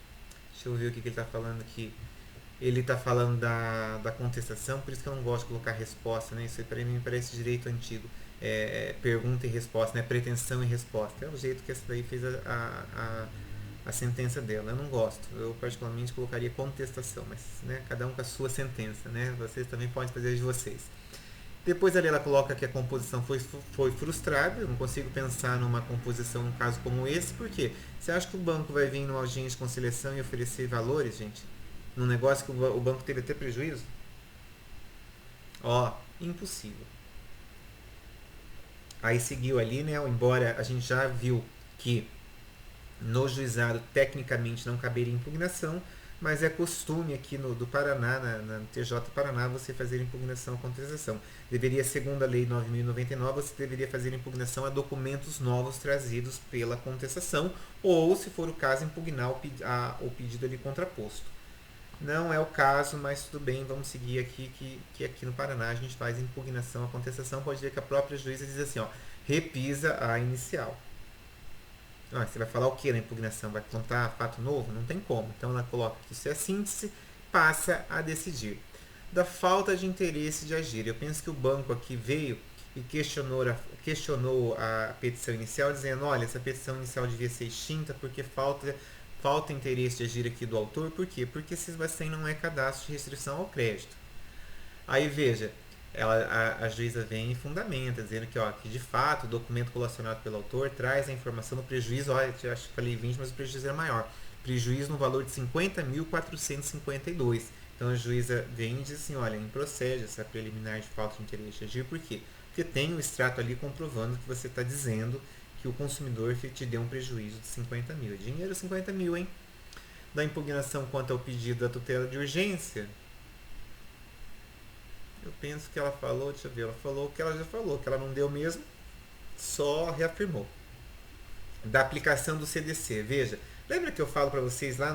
deixa eu ver o que ele está falando aqui. Ele está falando da contestação, por isso que eu não gosto de colocar resposta, né? Isso aí para mim me parece direito antigo. Pergunta e resposta, né? Pretensão e resposta. É o jeito que essa daí fez a sentença dela. Eu não gosto. Eu particularmente colocaria contestação, mas né, cada um com a sua sentença, né? Vocês também podem fazer as de vocês. Depois ali ela coloca que a composição foi frustrada. Eu não consigo pensar numa composição num caso como esse, porque você acha que o banco vai vir numa audiência de conciliação e oferecer valores, gente? Num negócio que o banco teve até prejuízo? Impossível. Aí seguiu ali, né? Embora a gente já viu que no juizado tecnicamente não caberia impugnação, mas é costume aqui do Paraná, na TJ Paraná, você fazer impugnação à contestação. Deveria, segundo a Lei 9.099, você deveria fazer impugnação a documentos novos trazidos pela contestação, ou, se for o caso, impugnar o pedido ali contraposto. Não é o caso, mas tudo bem, vamos seguir aqui, que aqui no Paraná a gente faz impugnação à contestação. Pode ver que a própria juíza diz assim, repisa a inicial. Você vai falar o que na impugnação? Vai contar fato novo? Não tem como. Então ela coloca que isso é síntese, passa a decidir. Da falta de interesse de agir. Eu penso que o banco aqui veio e questionou a petição inicial, dizendo, olha, essa petição inicial devia ser extinta porque falta interesse de agir aqui do autor. Por quê? Porque Sisbacen não é cadastro de restrição ao crédito. Aí veja, a juíza vem e fundamenta, dizendo que de fato o documento colacionado pelo autor traz a informação do prejuízo, eu acho que falei 20, mas o prejuízo era maior. Prejuízo no valor de 50.452. Então a juíza vem e diz assim, olha, improcede essa preliminar de falta de interesse de agir. Por quê? Porque tem o extrato ali comprovando que você está dizendo que o consumidor te deu um prejuízo de 50 mil. Dinheiro 50 mil, hein? Da impugnação quanto ao pedido da tutela de urgência, eu penso que ela falou, deixa eu ver, ela falou o que ela já falou, que ela não deu mesmo, só reafirmou. Da aplicação do CDC, veja, lembra que eu falo para vocês lá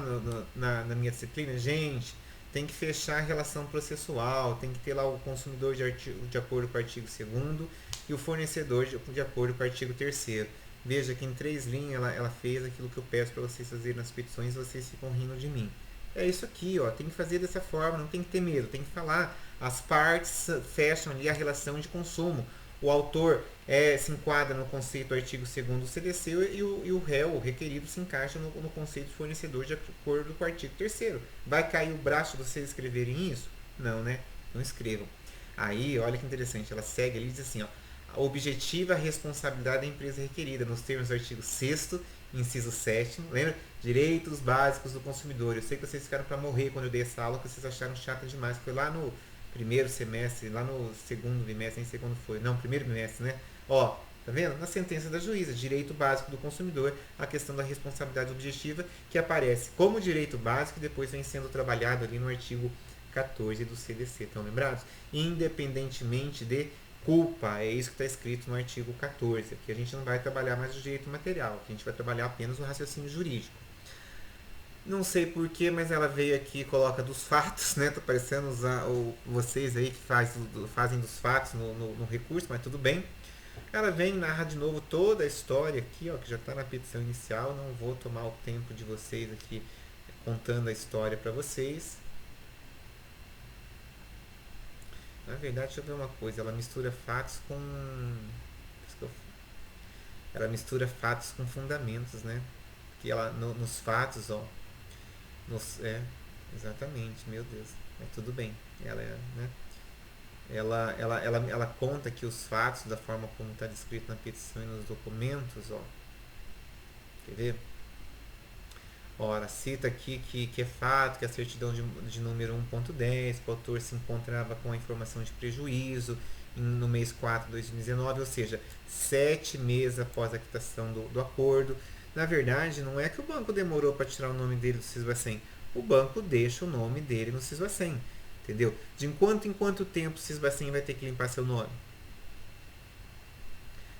na minha disciplina, gente, tem que fechar a relação processual, tem que ter lá o consumidor de acordo com o artigo 2º e o fornecedor de acordo com o artigo 3º. Veja que em 3 linhas ela fez aquilo que eu peço para vocês fazerem nas petições e vocês ficam rindo de mim. É isso aqui, tem que fazer dessa forma, não tem que ter medo, tem que falar. As partes fecham ali a relação de consumo. O autor se enquadra no conceito do artigo 2º do CDC e o réu, o requerido, se encaixa no conceito de fornecedor de acordo com o artigo 3º. Vai cair o braço de vocês escreverem isso? Não, né? Não escrevam. Aí, olha que interessante, ela segue ali e diz assim, a objetiva responsabilidade da empresa requerida, nos termos do artigo 6º, inciso 7º, lembra? Direitos básicos do consumidor. Eu sei que vocês ficaram para morrer quando eu dei essa aula, que vocês acharam chata demais. Foi lá no primeiro semestre, lá no segundo bimestre, nem sei quando foi, não, primeiro bimestre, né? Ó, tá vendo? Na sentença da juíza, direito básico do consumidor, a questão da responsabilidade objetiva, que aparece como direito básico e depois vem sendo trabalhado ali no artigo 14 do CDC, estão lembrados? Independentemente de culpa, é isso que está escrito no artigo 14. Aqui a gente não vai trabalhar mais o direito material, aqui a gente vai trabalhar apenas o raciocínio jurídico. Não sei porquê, mas ela veio aqui e coloca dos fatos, né? Tá parecendo vocês aí que fazem dos fatos no recurso, mas tudo bem. Ela vem e narra de novo toda a história aqui, ó, que já está na petição inicial. Não vou tomar o tempo de vocês aqui contando a história para vocês. Na verdade, deixa eu ver uma coisa. Ela mistura fatos com... Ela mistura fatos com fundamentos, né? Que ela, nos fatos, ó... exatamente, meu Deus. Mas tudo bem. Ela é, né? Ela conta que os fatos, da forma como está descrito na petição e nos documentos, ó. Quer ver? Ora, cita aqui que é fato que a certidão de número 1.10, que o autor se encontrava com a informação de prejuízo no mês 4 de 2019, ou seja, 7 meses após a quitação do acordo. Na verdade, não é que o banco demorou para tirar o nome dele do Sisbacen, o banco deixa o nome dele no Sisbacen, entendeu? De em quanto tempo o Sisbacen vai ter que limpar seu nome?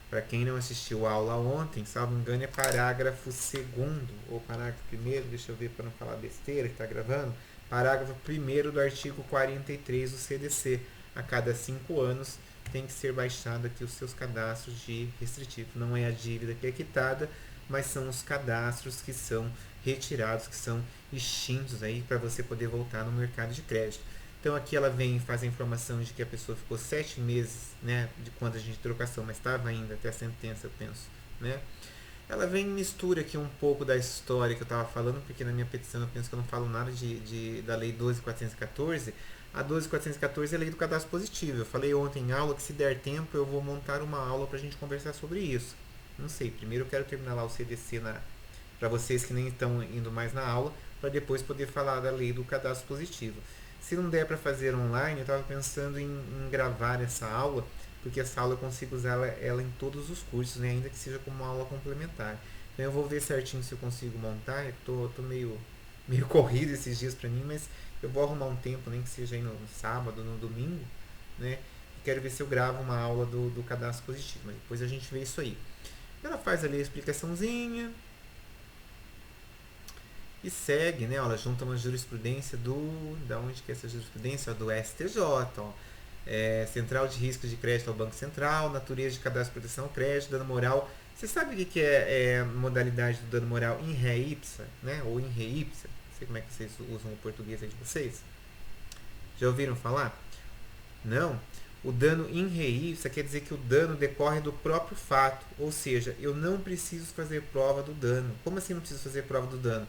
Para quem não assistiu a aula ontem, salvo engano, é parágrafo 2º ou parágrafo 1º, deixa eu ver para não falar besteira que está gravando, parágrafo 1º do artigo 43 do CDC. A cada 5 anos tem que ser baixado aqui os seus cadastros de restritivo. Não é a dívida que é quitada, mas são os cadastros que são retirados, que são extintos aí para você poder voltar no mercado de crédito. Então aqui ela vem e faz a informação de que a pessoa ficou 7 meses, né, de quando a gente trocação, mas estava ainda até a sentença, eu penso, né? Ela vem e mistura aqui um pouco da história que eu estava falando, porque na minha petição eu penso que eu não falo nada da lei 12.414. A 12.414 é a lei do cadastro positivo. Eu falei ontem em aula que se der tempo eu vou montar uma aula para a gente conversar sobre isso. Não sei, primeiro eu quero terminar lá o CDC para vocês que nem estão indo mais na aula, para depois poder falar da lei do cadastro positivo. Se não der para fazer online, eu estava pensando em gravar essa aula, porque essa aula eu consigo usar ela em todos os cursos, né? Ainda que seja como uma aula complementar. Então eu vou ver certinho se eu consigo montar. Eu tô meio corrido esses dias para mim, mas eu vou arrumar um tempo, nem que seja aí no sábado, no domingo, né? E quero ver se eu gravo uma aula do cadastro positivo, mas depois a gente vê isso aí. Ela faz ali a explicaçãozinha e segue, né? Ela junta uma jurisprudência da onde que é essa jurisprudência? Do STJ, ó. Central de risco de crédito ao Banco Central, natureza de cadastro de proteção ao crédito, dano moral. Você sabe o que é modalidade do dano moral in re ipsa, né? Ou in re ipsa? Não sei como é que vocês usam o português aí de vocês. Já ouviram falar? Não? O dano in re ipsa quer dizer que o dano decorre do próprio fato, ou seja, eu não preciso fazer prova do dano. Como assim não preciso fazer prova do dano?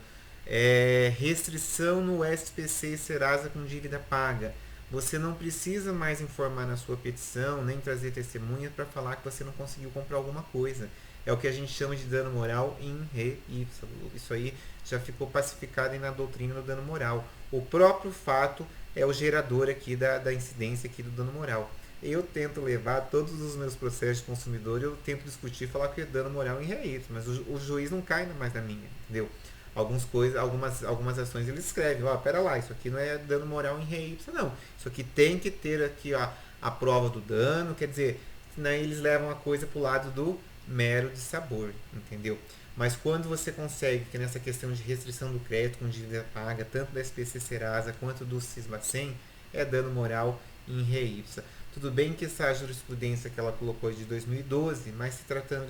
Restrição no SPC e Serasa com dívida paga. Você não precisa mais informar na sua petição, nem trazer testemunha para falar que você não conseguiu comprar alguma coisa. É o que a gente chama de dano moral in re ipsa. Isso aí já ficou pacificado na doutrina do dano moral. O próprio fato é o gerador aqui da incidência aqui do dano moral. Eu tento levar todos os meus processos de consumidor, eu tento discutir e falar que é dano moral in re ipsa, mas o juiz não cai mais na minha, entendeu? Algumas ações ele escreve, pera lá, isso aqui não é dano moral em re ipsa, não. Isso aqui tem que ter aqui a prova do dano, quer dizer, senão eles levam a coisa para o lado do mero de sabor, entendeu? Mas quando você consegue, que nessa questão de restrição do crédito com dívida paga, tanto da SPC Serasa quanto do Sisbacen, é dano moral em re ipsa. Tudo bem que essa jurisprudência que ela colocou é de 2012, mas se tratando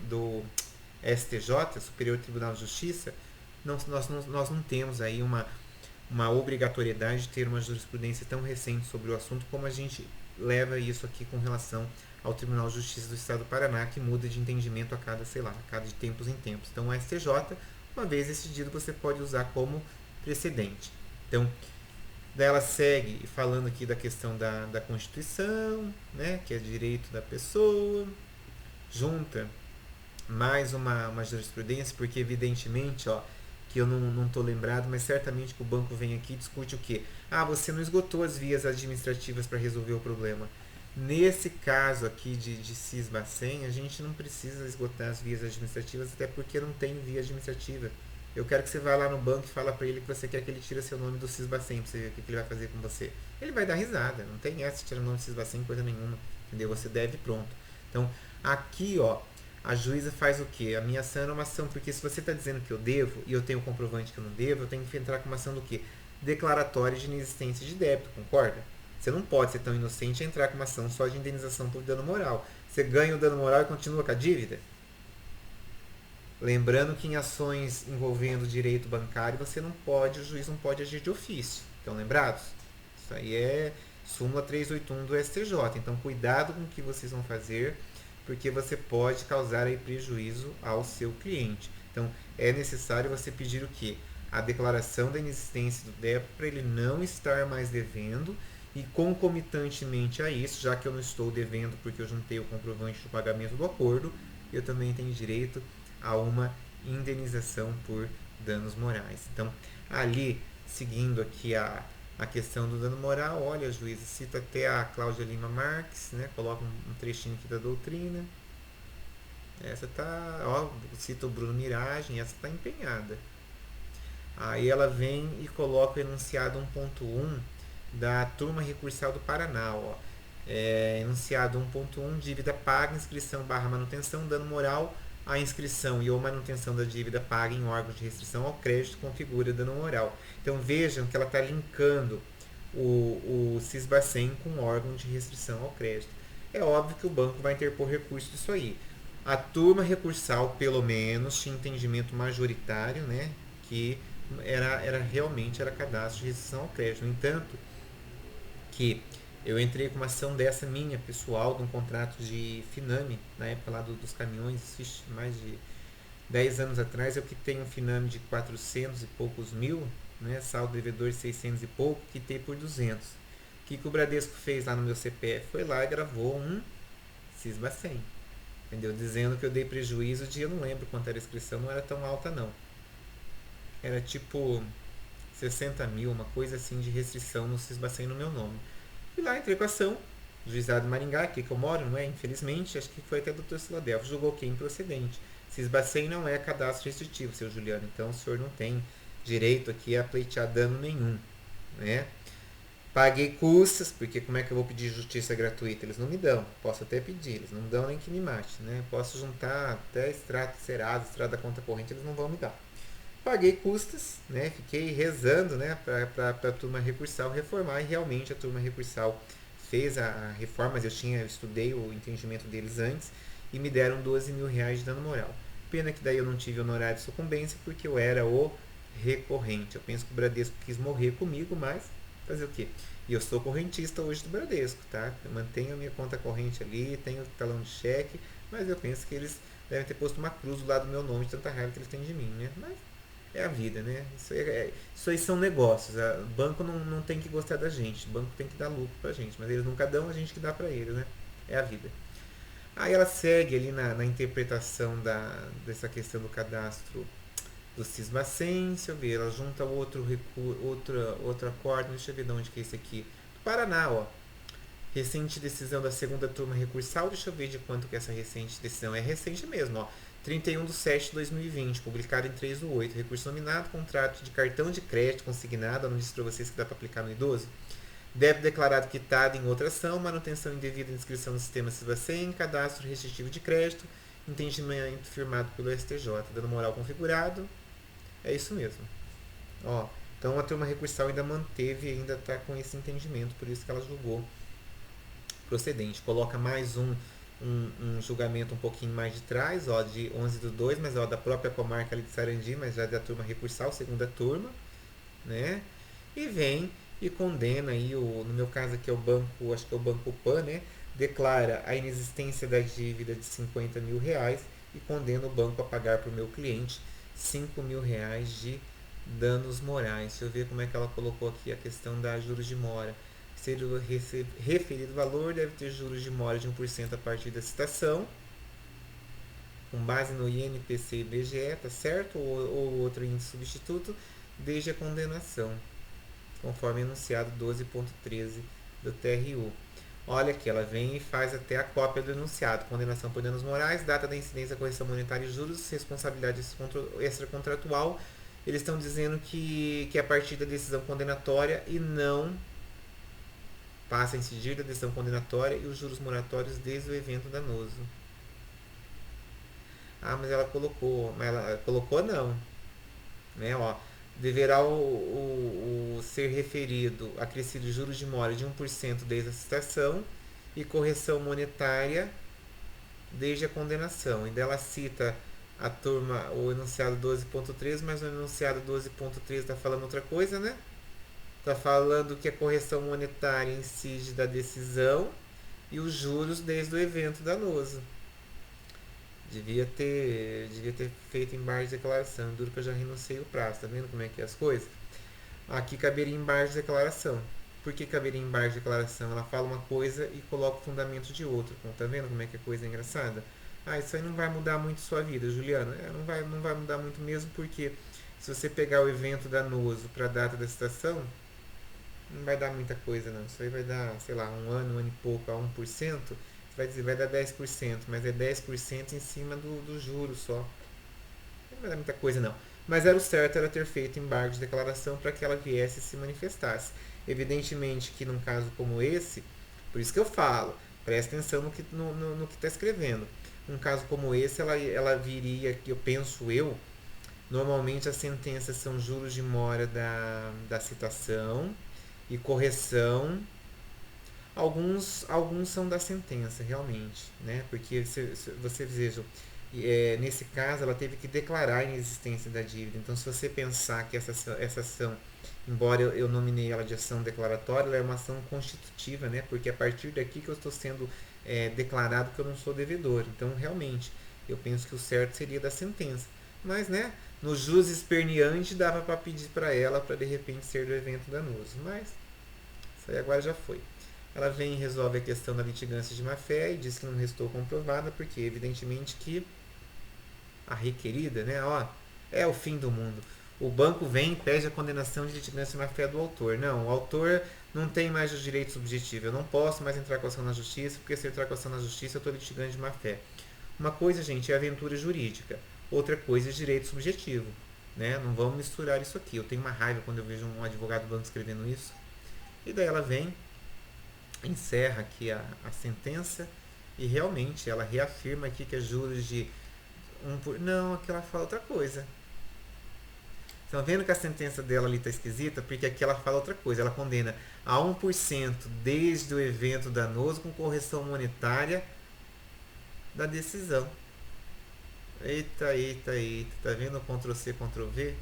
do STJ, Superior Tribunal de Justiça, nós não temos aí uma obrigatoriedade de ter uma jurisprudência tão recente sobre o assunto como a gente leva isso aqui com relação ao Tribunal de Justiça do Estado do Paraná, que muda de entendimento a cada de tempos em tempos. Então, o STJ, uma vez decidido, você pode usar como precedente. Então, daí ela segue falando aqui da questão da Constituição, né, que é direito da pessoa, junta mais uma jurisprudência, porque evidentemente que eu não estou lembrado, mas certamente que o banco vem aqui e discute o quê? Ah, você não esgotou as vias administrativas para resolver o problema. Nesse caso aqui de Cisbacen, a gente não precisa esgotar as vias administrativas, até porque não tem via administrativa. Eu quero que você vá lá no banco e fala para ele que você quer que ele tire seu nome do Cisbacen, para você ver o que ele vai fazer com você. Ele vai dar risada, não tem essa de tirar o nome do Cisbacen, coisa nenhuma, entendeu? Você deve pronto. Então, aqui, ó, a juíza faz o quê? A minha ação é uma ação, porque se você está dizendo que eu devo e eu tenho comprovante que eu não devo, eu tenho que entrar com uma ação do quê? Declaratória de inexistência de débito, concorda? Você não pode ser tão inocente e entrar com uma ação só de indenização por dano moral. Você ganha o dano moral e continua com a dívida? Lembrando que em ações envolvendo direito bancário, você não pode, o juiz não pode agir de ofício. Estão lembrados? Isso aí é súmula 381 do STJ. Então, cuidado com o que vocês vão fazer, porque você pode causar aí prejuízo ao seu cliente. Então, é necessário você pedir o quê? A declaração da inexistência do débito para ele não estar mais devendo e concomitantemente a isso, já que eu não estou devendo porque eu juntei o comprovante do pagamento do acordo, eu também tenho direito a uma indenização por danos morais. Então, ali, seguindo aqui a questão do dano moral, olha, juiz, cita até a Cláudia Lima Marques, né, coloca um trechinho aqui da doutrina. Essa tá, ó, cita o Bruno Miragem, essa está empenhada. Aí ela vem e coloca o enunciado 1.1 da turma recursal do Paraná, ó. Enunciado 1.1, dívida paga, inscrição barra manutenção, dano moral, a inscrição e ou manutenção da dívida paga em órgãos de restrição ao crédito configura dano moral. Então vejam que ela está linkando o Cisbacen com o órgão de restrição ao crédito. É óbvio que o banco vai interpor recurso disso aí. A turma recursal, pelo menos, tinha entendimento majoritário, né, que realmente era cadastro de restrição ao crédito. No entanto, que eu entrei com uma ação dessa minha, pessoal, de um contrato de Finame, na época lá dos caminhões, mais de 10 anos atrás, eu quitei um Finame de 400 e poucos mil, né, saldo devedor de 600 e pouco, quitei por 200. O que o Bradesco fez lá no meu CPF? Foi lá e gravou um Cisbacen, entendeu? Dizendo que eu dei prejuízo de, eu não lembro quanto era a inscrição, não era tão alta não. Era tipo 60 mil, uma coisa assim de restrição no Cisbacen no meu nome. E lá entrei com a ação, juizado de Maringá, aqui que eu moro, não é? Infelizmente, acho que foi até o Dr. Siladelfo, julgou que é improcedente. Cisbacen não é cadastro restritivo, seu Juliano, então o senhor não tem direito aqui a pleitear dano nenhum, né? Paguei custas, porque como é que eu vou pedir justiça gratuita? Eles não me dão, posso até pedir, eles não dão nem que me mate, né? Posso juntar até extrato Serasa, extrato da conta corrente, eles não vão me dar. Paguei custas, né? Fiquei rezando, né, para a turma recursal reformar, e realmente a turma recursal fez a reforma, mas eu estudei o entendimento deles antes e me deram 12 mil reais de dano moral. Pena que daí eu não tive honorário de sucumbência porque eu era o recorrente. Eu penso que o Bradesco quis morrer comigo, mas fazer o quê? E eu sou correntista hoje do Bradesco, tá? Eu mantenho a minha conta corrente ali, tenho o talão de cheque, mas eu penso que eles devem ter posto uma cruz do lado do meu nome de tanta raiva que eles têm de mim, né? Mas é a vida, né? Isso aí são negócios. O banco não tem que gostar da gente. O banco tem que dar lucro pra gente. Mas eles nunca dão, a gente que dá pra eles, né? É a vida. Aí ela segue ali na interpretação dessa questão do cadastro do Cisbacen. Deixa eu ver. Ela junta outro acórdão. Deixa eu ver de onde que é esse aqui. Do Paraná, ó. Recente decisão da segunda turma recursal. Deixa eu ver de quanto que essa recente decisão é. Recente mesmo, ó. 31/7/2020, publicado em 3/8. Recurso nominado, contrato de cartão de crédito consignado, eu não disse para vocês que dá para aplicar no idoso. Débito declarado quitado em outra ação, manutenção indevida de inscrição no sistema Cisbacen, cadastro restritivo de crédito, entendimento firmado pelo STJ, dano moral configurado. É isso mesmo. Ó, então a turma recursal ainda manteve, ainda está com esse entendimento, por isso que ela julgou procedente. Coloca mais um julgamento um pouquinho mais de trás, ó, de 11/2, mas ó, da própria comarca ali de Sarandi, mas já da turma recursal, segunda turma, né? E vem e condena aí, no meu caso aqui é o banco, acho que é o Banco Pan, né? Declara a inexistência da dívida de 50 mil reais e condena o banco a pagar para o meu cliente 5 mil reais de danos morais. Deixa eu ver como é que ela colocou aqui a questão da juros de mora. Ser o referido valor deve ter juros de mora de 1% a partir da citação, com base no INPC e IBGE, tá certo? Ou outro índice substituto, desde a condenação, conforme enunciado 12.13 do TRU. Olha aqui, ela vem e faz até a cópia do enunciado. Condenação por danos morais, data da incidência, correção monetária e juros, responsabilidade extracontratual. Eles estão dizendo que é a partir da decisão condenatória e não passa a incidir da decisão condenatória e os juros moratórios desde o evento danoso. Ah, mas ela colocou. Mas ela colocou não. Né, ó, deverá o ser referido acrescido juros de mora de 1% desde a citação e correção monetária desde a condenação. E dela cita a turma, o enunciado 12.3, mas o enunciado 12.3 está falando outra coisa, né? Está falando que a correção monetária incide da decisão e os juros desde o evento danoso. Devia ter feito embargo de declaração. Duro que eu já renunciei o prazo. Tá vendo como é que é as coisas? Aqui caberia embargo de declaração. Por que caberia embargo de declaração? Ela fala uma coisa e coloca o fundamento de outra. Tá vendo como é que a coisa é engraçada? Ah, isso aí não vai mudar muito sua vida, Juliana. Não vai mudar muito mesmo, porque se você pegar o evento danoso para a data da citação, não vai dar muita coisa não. Isso aí vai dar, sei lá, um ano e pouco a 1%. Vai dizer, vai dar 10%, mas é 10% em cima do juro só. Não vai dar muita coisa não. Mas era o certo, era ter feito embargo de declaração para que ela viesse e se manifestasse. Evidentemente que num caso como esse, por isso que eu falo, presta atenção no que está escrevendo. Num caso como esse, ela viria, eu penso eu, normalmente as sentenças são juros de mora da citação e correção. Alguns são da sentença, realmente, né? Porque você veja, nesse caso ela teve que declarar a inexistência da dívida. Então, se você pensar que essa ação, embora eu nominei ela de ação declaratória, ela é uma ação constitutiva, né? Porque é a partir daqui que eu estou sendo declarado que eu não sou devedor. Então, realmente, eu penso que o certo seria da sentença. Mas, né? No jus esperneante dava para pedir para ela para de repente ser do evento danoso. Mas isso aí agora já foi. Ela vem e resolve a questão da litigância de má-fé e diz que não restou comprovada, porque evidentemente que a requerida, né, ó, é o fim do mundo. O banco vem e pede a condenação de litigância de má-fé do autor. Não, o autor não tem mais os direitos subjetivos. Eu não posso mais entrar com ação na justiça, porque se eu entrar com ação na justiça eu estou litigando de má-fé. Uma coisa, gente, é aventura jurídica. Outra coisa é direito subjetivo. Né? Não vamos misturar isso aqui. Eu tenho uma raiva quando eu vejo um advogado do banco escrevendo isso. E daí ela vem, encerra aqui a sentença e realmente ela reafirma aqui que é juros de não, aqui ela fala outra coisa. Estão vendo que a sentença dela ali está esquisita? Porque aqui ela fala outra coisa. Ela condena a 1% desde o evento danoso com correção monetária da decisão. Eita. Tá vendo o Ctrl+C, Ctrl+V?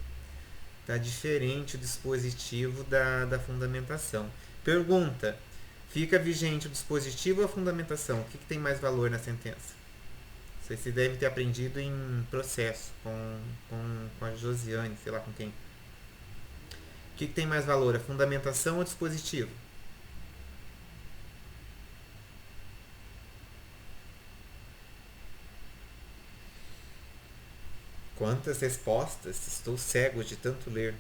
Tá diferente o dispositivo da fundamentação. Pergunta: fica vigente o dispositivo ou a fundamentação? O que tem mais valor na sentença? Você deve ter aprendido em processo com a Josiane, sei lá com quem. O que tem mais valor, a fundamentação ou o dispositivo? Quantas respostas? Estou cego de tanto ler.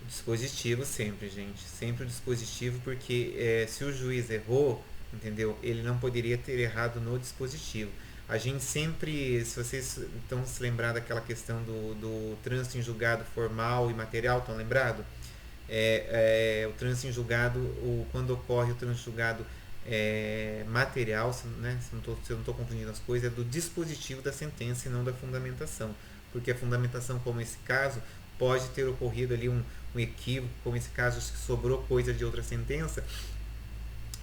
O dispositivo sempre, gente. Sempre o dispositivo, porque se o juiz errou, entendeu? Ele não poderia ter errado no dispositivo. A gente sempre, se vocês estão se lembrando daquela questão do trânsito em julgado formal e material, estão lembrados? O trânsito em julgado, quando ocorre o trânsito em julgado material, né? Se eu não estou confundindo as coisas, é do dispositivo da sentença e não da fundamentação. Porque a fundamentação, como esse caso, pode ter ocorrido ali um equívoco, como esse caso que sobrou coisa de outra sentença.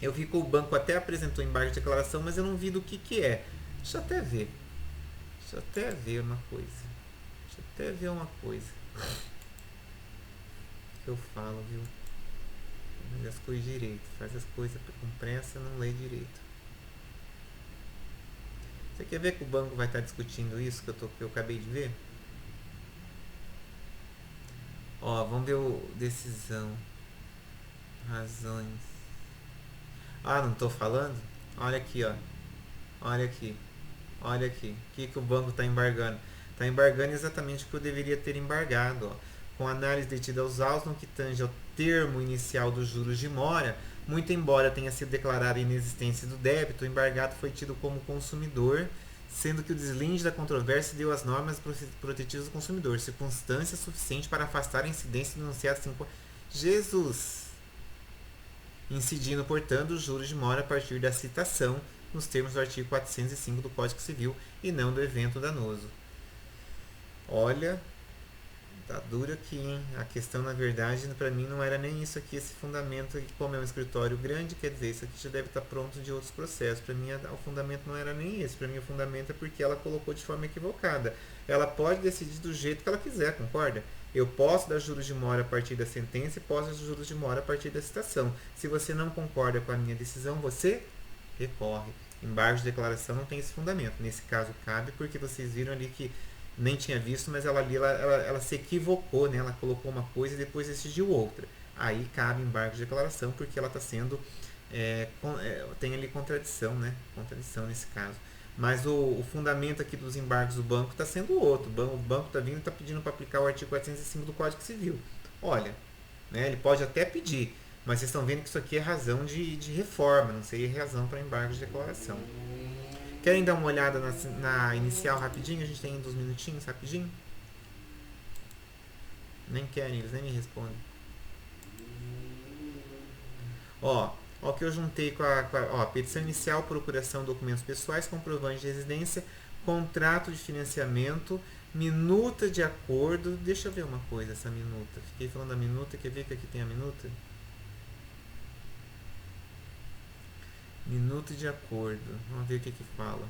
Eu vi que o banco até apresentou embargo de declaração, mas eu não vi do que é. Deixa eu até ver. Uma coisa. Que eu falo, viu? Faz as coisas direito. Faz as coisas com pressa, não lê direito. Você quer ver que o banco vai estar discutindo isso que eu acabei de ver? Ó, vamos ver o decisão. Razões. Ah, não estou falando? Olha aqui, ó. Olha aqui. Olha aqui, o que o banco está embargando? Está embargando exatamente o que eu deveria ter embargado. Ó. Com análise detida aos autos no que tange ao termo inicial dos juros de mora, muito embora tenha sido declarada a inexistência do débito, o embargado foi tido como consumidor, sendo que o deslinde da controvérsia deu às normas protetivas do consumidor, circunstância suficiente para afastar a incidência do enunciado 5. Jesus! Incidindo, portanto, os juros de mora a partir da citação nos termos do artigo 405 do Código Civil e não do evento danoso. Olha, tá duro aqui, hein? A questão, na verdade, para mim não era nem isso aqui, esse fundamento aqui, como é um escritório grande, quer dizer, isso aqui já deve estar pronto de outros processos. Para mim, o fundamento não era nem esse. Para mim, o fundamento é porque ela colocou de forma equivocada. Ela pode decidir do jeito que ela quiser, concorda? Eu posso dar juros de mora a partir da sentença e posso dar juros de mora a partir da citação. Se você não concorda com a minha decisão, você recorre. Embargo de declaração não tem esse fundamento. Nesse caso, cabe, porque vocês viram ali que nem tinha visto, mas ela se equivocou, né? Ela colocou uma coisa e depois decidiu outra. Aí cabe embargo de declaração, porque ela está sendo... tem ali contradição, né? Contradição nesse caso. Mas o fundamento aqui dos embargos do banco está sendo outro. O banco está vindo e está pedindo para aplicar o artigo 405 do Código Civil. Olha, né, ele pode até pedir, mas vocês estão vendo que isso aqui é razão de reforma, não seria razão para embargo de declaração. Querem dar uma olhada na inicial rapidinho? A gente tem 2 minutinhos rapidinho? Nem querem, eles nem me respondem. Ó o que eu juntei com a petição inicial, procuração de documentos pessoais, comprovante de residência, contrato de financiamento, minuta de acordo. Deixa eu ver uma coisa, essa minuta. Fiquei falando da minuta, quer ver que aqui tem a minuta? Minuto de acordo. Vamos ver o que fala.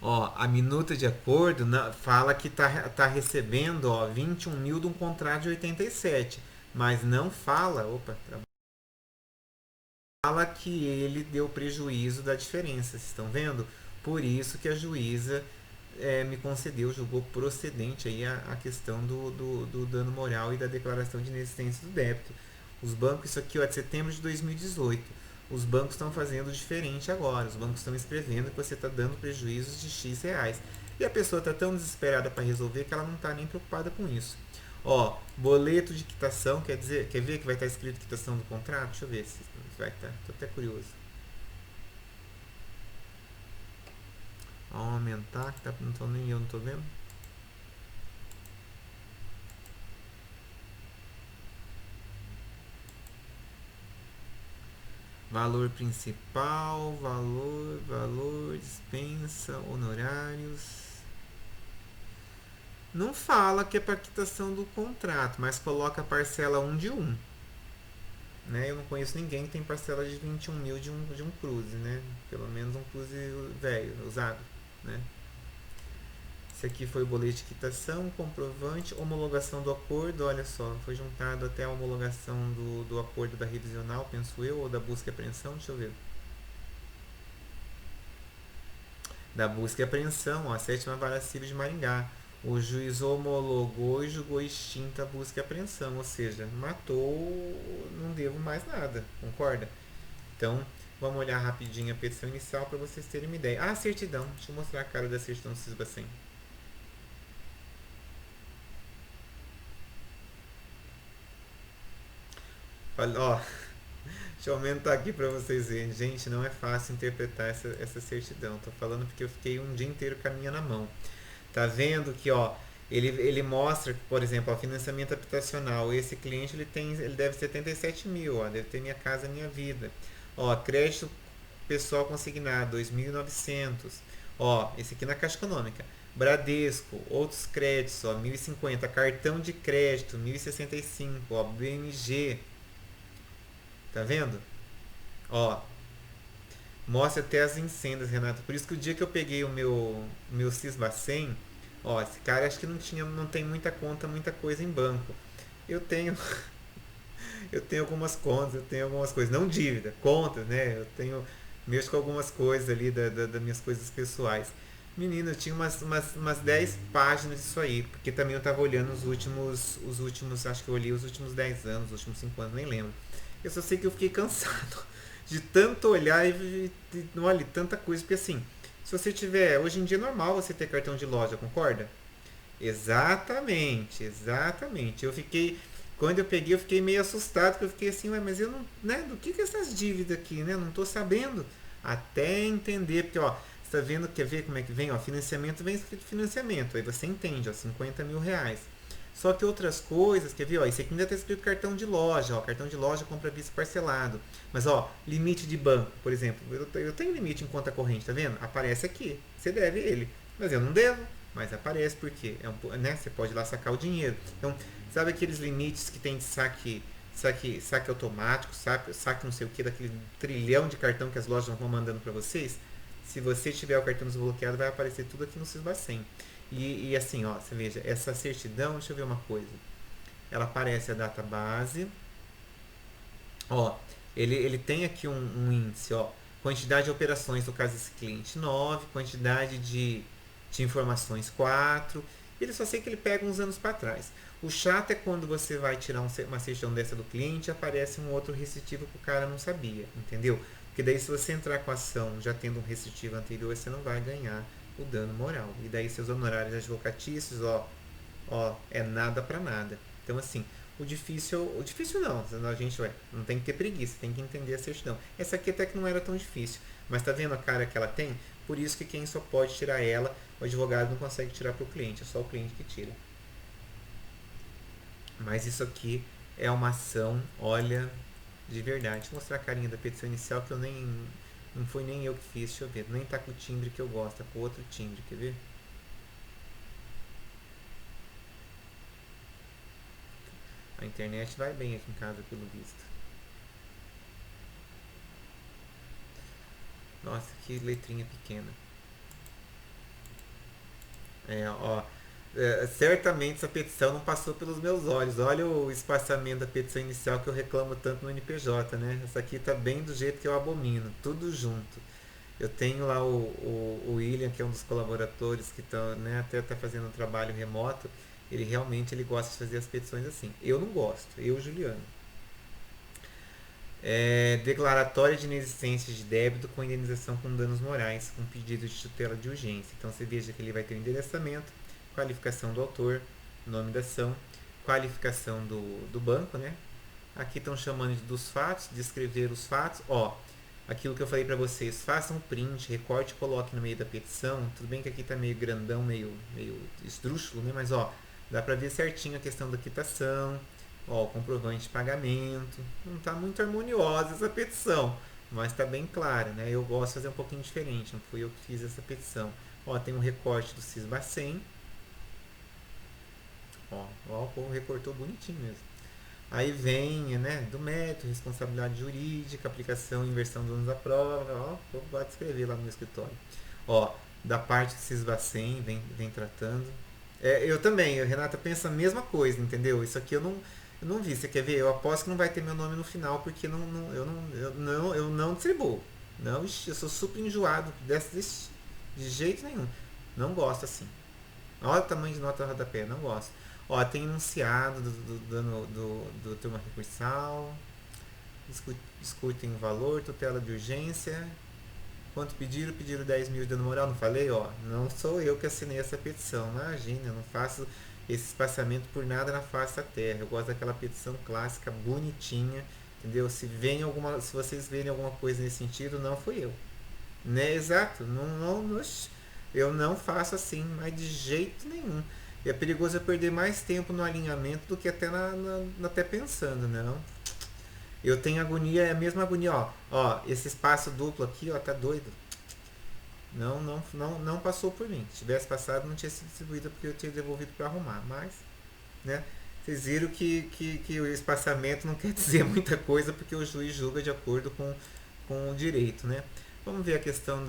Ó, a minuta de acordo fala que tá recebendo 21 mil de um contrato de 87. Mas não fala. Fala que ele deu prejuízo da diferença. Vocês estão vendo? Por isso que a juíza me concedeu, julgou procedente aí a questão do dano moral e da declaração de inexistência do débito. Os bancos, isso aqui é de setembro de 2018. Os bancos estão fazendo diferente agora. Os bancos estão escrevendo que você está dando prejuízos de X reais. E a pessoa está tão desesperada para resolver que ela não está nem preocupada com isso. Ó, boleto de quitação, quer ver que vai estar escrito quitação do contrato? Deixa eu ver se vai estar. Estou até curioso. Vamos aumentar, que nem eu não estou vendo. Valor principal, valor, dispensa, honorários. Não fala que é para quitação do contrato, mas coloca a parcela 1 de 1. Né? Eu não conheço ninguém que tem parcela de 21 mil de um cruze, né? Pelo menos um cruze velho, usado, né? Esse aqui foi o boleto de quitação, comprovante, homologação do acordo, olha só, foi juntado até a homologação do acordo da revisional, penso eu, ou da busca e apreensão, deixa eu ver. Da busca e apreensão, ó, a 7ª Vara Civil de Maringá. O juiz homologou e julgou extinta a busca e apreensão, ou seja, matou, não devo mais nada, concorda? Então, vamos olhar rapidinho a petição inicial para vocês terem uma ideia. Ah, certidão, deixa eu mostrar a cara da certidão do Cisbacen. Ó, deixa eu aumentar aqui para vocês verem. Gente, não é fácil interpretar essa certidão. Tô falando porque eu fiquei um dia inteiro com a minha na mão. Tá vendo que, ó, ele mostra, por exemplo, o financiamento habitacional. Esse cliente ele deve 77 mil, ó, deve ter Minha Casa Minha Vida. Ó, crédito pessoal consignado 2.900. Ó, esse aqui na Caixa Econômica. Bradesco, outros créditos, ó, 1.050. Cartão de crédito 1.065. Ó, BMG. Tá vendo? Ó, mostra até as encendas, Renato. Por isso que o dia que eu peguei o meu Cisbacen, ó, esse cara acho que não tem muita conta, muita coisa em banco. Eu tenho algumas contas, eu tenho algumas coisas, não dívida, contas, né? Eu tenho mexo com algumas coisas ali das minhas coisas pessoais. Menino, eu tinha umas 10 páginas disso aí, porque também eu estava olhando os últimos, acho que eu olhei os últimos 10 anos, os últimos 5 anos, nem lembro. Eu só sei que eu fiquei cansado. de tanto olhar olha, tanta coisa. Porque assim, se você tiver. Hoje em dia é normal você ter cartão de loja, concorda? Exatamente, exatamente. Eu fiquei. Quando eu peguei, eu fiquei meio assustado, porque eu fiquei assim, ué, mas eu não. Né, do que é essas dívidas aqui, né? Não tô sabendo. Até entender, porque ó, você tá vendo, quer ver como é que vem? Ó, financiamento vem escrito financiamento. Aí você entende, ó, 50 mil reais. Só que outras coisas, quer ver? Ó, esse aqui ainda está escrito cartão de loja, ó, cartão de loja compra vice parcelado. Mas ó, limite de banco, por exemplo, eu tenho limite em conta corrente, tá vendo? Aparece aqui, você deve ele, mas eu não devo, mas aparece porque né, você pode ir lá sacar o dinheiro. Então, sabe aqueles limites que tem de saque automático, saque não sei o que, daquele trilhão de cartão que as lojas vão mandando para vocês? Se você tiver o cartão desbloqueado, vai aparecer tudo aqui no Sisbacen. E assim, ó, você veja, essa certidão, deixa eu ver uma coisa. Ela aparece a data base. Ó, ele tem aqui um índice, ó. Quantidade de operações, no caso desse cliente, 9. Quantidade de informações, 4. Ele só sei que ele pega uns anos para trás. O chato é quando você vai tirar uma certidão dessa do cliente e aparece um outro restritivo que o cara não sabia, entendeu? Porque daí se você entrar com a ação já tendo um restritivo anterior, você não vai ganhar o dano moral. E daí seus honorários advocatícios, ó, é nada para nada. Então assim, o difícil não, a gente não tem que ter preguiça, tem que entender a certidão. Essa aqui até que não era tão difícil, mas tá vendo a cara que ela tem? Por isso que quem só pode tirar ela, o advogado não consegue tirar para o cliente, é só o cliente que tira. Mas isso aqui é uma ação, olha, de verdade. Vou mostrar a carinha da petição inicial que eu nem. Não foi nem eu que fiz, deixa eu ver. Nem tá com o timbre que eu gosto, tá com outro timbre, quer ver? A internet vai bem aqui em casa, pelo visto. Nossa, que letrinha pequena. Ó. Certamente essa petição não passou pelos meus olhos. Olha o espaçamento da petição inicial que eu reclamo tanto no NPJ, né? Essa aqui tá bem do jeito que eu abomino, tudo junto. Eu tenho lá o William, que é um dos colaboradores que estão, né, até tá fazendo um trabalho remoto. Ele realmente ele gosta de fazer as petições assim. Eu não gosto, eu, Juliano. Declaratória de inexistência de débito com indenização com danos morais, com pedido de tutela de urgência. Então você veja que ele vai ter o endereçamento, qualificação do autor, nome da ação, qualificação do banco, né? Aqui estão chamando dos fatos, descrever os fatos. Ó, aquilo que eu falei para vocês, façam um print, recorte e coloque no meio da petição. Tudo bem que aqui tá meio grandão, meio esdrúxulo, né? Mas ó, dá para ver certinho a questão da quitação. Ó, o comprovante de pagamento. Não está muito harmoniosa essa petição, mas está bem clara, né? Eu gosto de fazer um pouquinho diferente, não fui eu que fiz essa petição. Ó, tem um recorte do Sisbacen. Ó, o povo recortou bonitinho mesmo. Aí vem, né, do mérito, responsabilidade jurídica, aplicação e inversão dos anos da prova. Ó, vou escrever lá no meu escritório. Ó, da parte do Sisbacen, vem tratando. Eu também, a Renata pensa a mesma coisa, entendeu? Isso aqui eu não vi, você quer ver? Eu aposto que não vai ter meu nome no final, porque eu não distribuo. Não, eu sou super enjoado de jeito nenhum. Não gosto assim. Olha o tamanho de nota rodapé, não gosto. Ó, tem enunciado do turma recursal. Discutem o valor, tutela de urgência. Quanto pediram 10 mil de dano moral, não falei? Ó, não sou eu que assinei essa petição, imagina, eu não faço esse espaçamento por nada na face da terra. Eu gosto daquela petição clássica, bonitinha, entendeu? Se vocês verem alguma coisa nesse sentido, não fui eu. Né? Exato, eu não faço assim, mas de jeito nenhum. E é perigoso eu perder mais tempo no alinhamento do que até até pensando, não. Eu tenho agonia, é a mesma agonia, ó, esse espaço duplo aqui, ó, tá doido. Não passou por mim. Se tivesse passado, não tinha sido distribuído porque eu tinha devolvido para arrumar. Mas, né, vocês viram que o espaçamento não quer dizer muita coisa porque o juiz julga de acordo com o direito, né? Vamos ver a questão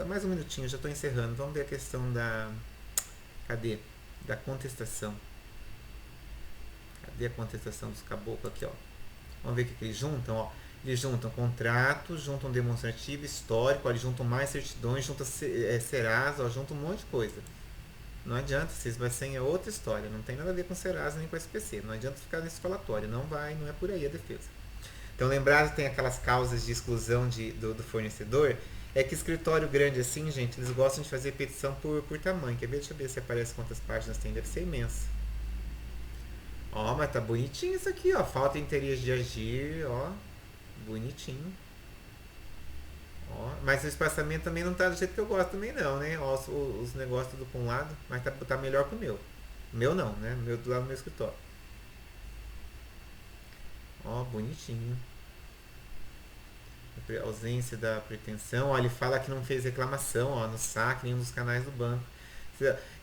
mais um minutinho, já estou encerrando. Vamos ver a questão cadê? Da contestação. Cadê a contestação dos caboclos aqui, ó? Vamos ver o que eles juntam, ó. Eles juntam contrato, juntam demonstrativo, histórico, ó, eles juntam mais certidões, juntam Serasa, ó, juntam um monte de coisa. Não adianta, Sisbacen é outra história, não tem nada a ver com Serasa nem com SPC. Não adianta ficar nesse falatório, não é por aí a defesa. Então, lembrado, tem aquelas causas de exclusão do fornecedor. É que escritório grande assim, gente, eles gostam de fazer petição por tamanho. Quer ver? Deixa eu ver se aparece quantas páginas tem. Deve ser imensa. Ó, mas tá bonitinho isso aqui, ó. Falta interesse de agir, ó. Bonitinho. Ó, mas o espaçamento também não tá do jeito que eu gosto também não, né? Ó, os negócios tudo pra um lado, mas tá melhor que o meu. O meu não, né? O meu do lado do meu escritório. Ó, bonitinho. Ausência da pretensão. Ó, ele fala que não fez reclamação, ó, no saque, nenhum dos canais do banco.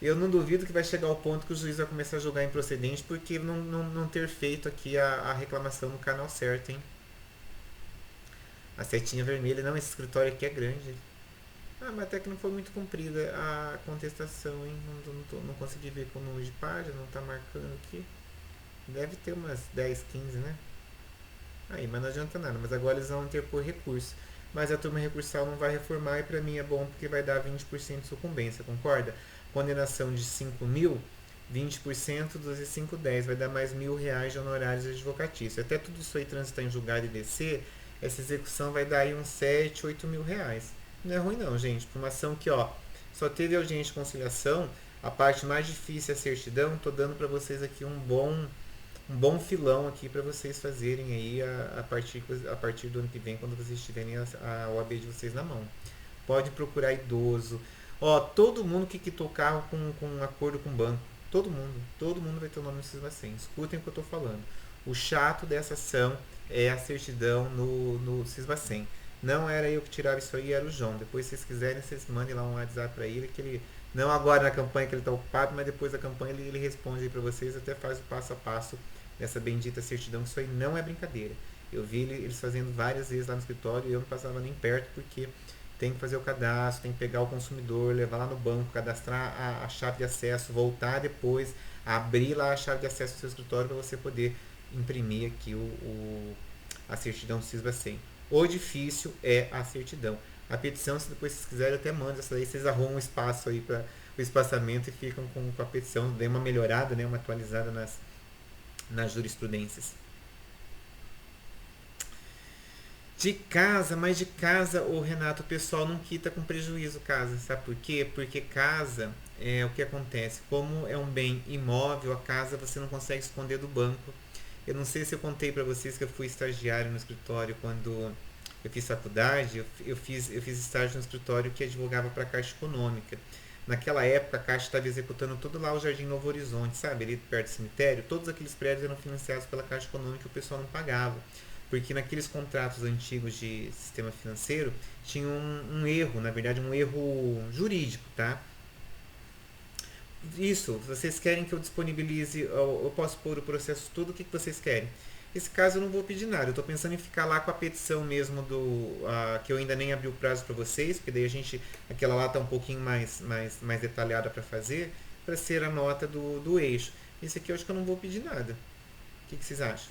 Eu não duvido que vai chegar ao ponto que o juiz vai começar a julgar improcedente porque não ter feito aqui a reclamação no canal certo, hein? A setinha vermelha, não, esse escritório aqui é grande. Ah, mas até que não foi muito comprida a contestação, hein? Não consegui ver com o número de página, não tá marcando aqui. Deve ter umas 10, 15, né? Aí, mas não adianta nada. Mas agora eles vão interpor recurso. Mas a turma recursal não vai reformar e pra mim é bom porque vai dar 20% de sucumbência, concorda? Condenação de 5 mil, 20% dos 5, 10. Vai dar mais R$ 1.000 de honorários advocatícios. Até tudo isso aí transitar em julgado e descer, essa execução vai dar aí uns 7, 8 mil reais. Não é ruim não, gente. Por uma ação que, ó, só teve audiência de conciliação, a parte mais difícil é a certidão. Tô dando pra vocês aqui um bom filão aqui para vocês fazerem aí a partir do ano que vem, quando vocês tiverem a OAB de vocês na mão. Pode procurar idoso. Ó, todo mundo que quitou o carro com acordo com o banco. Todo mundo vai ter o nome no Sisbacen. Escutem o que eu estou falando. O chato dessa ação é a certidão no Sisbacen. Não era eu que tirava isso aí, era o João. Depois, se vocês quiserem, vocês mandem lá um WhatsApp para ele, que ele, não agora na campanha que ele está ocupado, mas depois da campanha ele responde aí para vocês, até faz o passo a passo dessa bendita certidão, que isso aí não é brincadeira. Eu vi eles fazendo várias vezes lá no escritório e eu não passava nem perto, porque tem que fazer o cadastro, tem que pegar o consumidor, levar lá no banco, cadastrar a chave de acesso, voltar depois, abrir lá a chave de acesso do seu escritório para você poder imprimir aqui a certidão do Sisbacen. O difícil é a certidão. A petição, se depois vocês quiserem, eu até mando essa daí, vocês arrumam um espaço aí para o espaçamento e ficam com a petição, dê uma melhorada, né, uma atualizada nas jurisprudências. Mas de casa, o Renato, o pessoal não quita com prejuízo casa, sabe por quê? Porque casa, o que acontece? Como é um bem imóvel, a casa você não consegue esconder do banco. Eu não sei se eu contei para vocês que eu fui estagiário no escritório quando eu fiz faculdade. Eu fiz estágio no escritório que advogava para a Caixa Econômica. Naquela época, a Caixa estava executando todo lá o Jardim Novo Horizonte, sabe? Ali perto do cemitério. Todos aqueles prédios eram financiados pela Caixa Econômica e o pessoal não pagava. Porque naqueles contratos antigos de sistema financeiro tinha um erro, na verdade um erro jurídico, tá? Isso, vocês querem que eu disponibilize, eu posso pôr o processo tudo, o que vocês querem? Esse caso eu não vou pedir nada, eu estou pensando em ficar lá com a petição mesmo que eu ainda nem abri o prazo para vocês, porque daí aquela lá está um pouquinho mais detalhada para fazer, para ser a nota do eixo. Esse aqui eu acho que eu não vou pedir nada. O que vocês acham?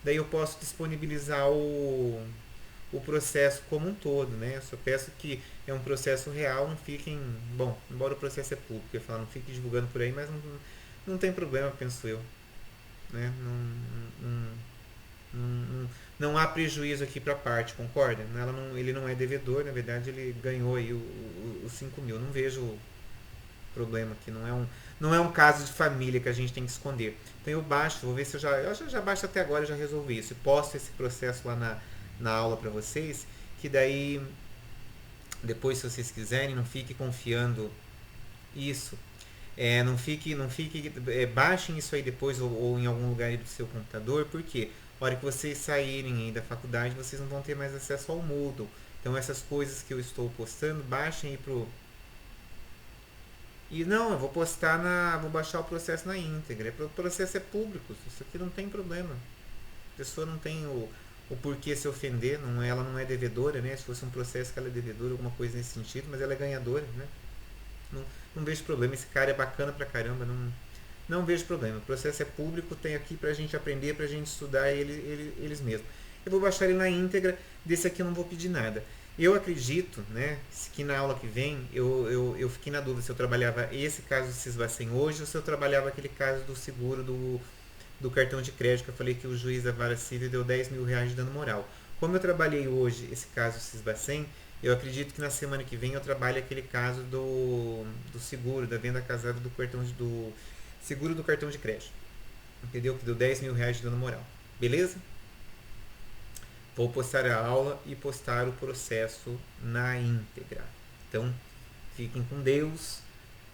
Daí eu posso disponibilizar o processo como um todo, né? Eu só peço que é um processo real, não fiquem... Bom, embora o processo é público, eu falo, não fique divulgando por aí, mas não tem problema, penso eu. Né? Não há prejuízo aqui para a parte, concorda? Ele não é devedor, na verdade ele ganhou aí os 5 mil. Não vejo problema aqui, não é um caso de família que a gente tem que esconder. Então eu baixo, vou ver se eu já baixo até agora, eu já resolvi isso. E posto esse processo lá na aula para vocês, que daí depois, se vocês quiserem, não fique confiando isso. Baixem isso aí depois ou em algum lugar aí do seu computador, porque a hora que vocês saírem aí da faculdade, vocês não vão ter mais acesso ao Moodle. Então essas coisas que eu estou postando, baixem aí E não, eu vou vou baixar o processo na íntegra. O processo é público, isso aqui não tem problema. A pessoa não tem o porquê se ofender, ela não é devedora, né? Se fosse um processo que ela é devedora, alguma coisa nesse sentido, mas ela é ganhadora, né? Não vejo problema, esse cara é bacana pra caramba, não vejo problema. O processo é público, tem aqui pra gente aprender, pra gente estudar eles mesmos. Eu vou baixar ele na íntegra, desse aqui eu não vou pedir nada. Eu acredito, né, que na aula que vem, eu fiquei na dúvida se eu trabalhava esse caso do Sisbacen hoje ou se eu trabalhava aquele caso do seguro do cartão de crédito, que eu falei que o juiz da vara civil deu 10 mil reais de dano moral. Como eu trabalhei hoje esse caso Cisbacen, eu acredito que na semana que vem eu trabalhe aquele caso do seguro, da venda casada do seguro do cartão de crédito. Entendeu? Que deu 10 mil reais de dano moral. Beleza? Vou postar a aula e postar o processo na íntegra. Então, fiquem com Deus.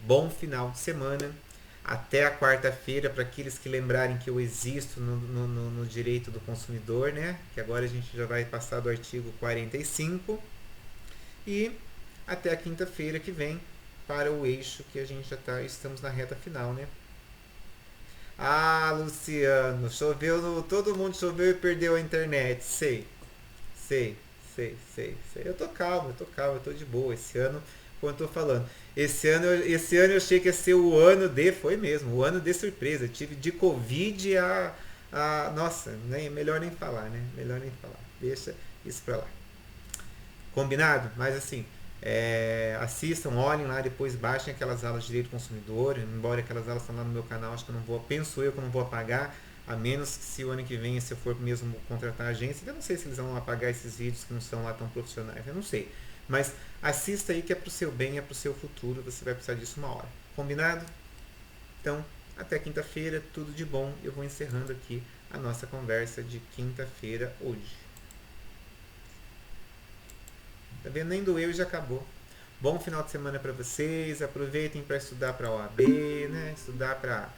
Bom final de semana. Até a quarta-feira, para aqueles que lembrarem que eu existo no direito do consumidor, né? Que agora a gente já vai passar do artigo 45. E até a quinta-feira que vem para o eixo que a gente já estamos na reta final, né? Ah, Luciano, choveu, todo mundo choveu e perdeu a internet. Sei. Eu tô calmo, eu tô de boa. Esse ano, como eu tô falando, esse ano eu achei que ia ser o ano foi mesmo, o ano de surpresa. Eu tive de Covid nossa, melhor nem falar, né? Melhor nem falar. Deixa isso pra lá. Combinado? Mas assim, assistam, olhem lá, depois baixem aquelas aulas de direito do consumidor. Embora aquelas aulas estão lá no meu canal, acho que eu não vou, penso eu que eu não vou apagar, a menos que se o ano que vem, se eu for mesmo contratar a agência, eu não sei se eles vão apagar esses vídeos que não são lá tão profissionais, eu não sei. Mas assista aí que é pro seu bem, é pro seu futuro, você vai precisar disso uma hora. Combinado? Então, até quinta-feira, tudo de bom. Eu vou encerrando aqui a nossa conversa de quinta-feira hoje. Tá vendo? Nem doeu e já acabou. Bom final de semana para vocês. Aproveitem para estudar para a OAB, né? Estudar para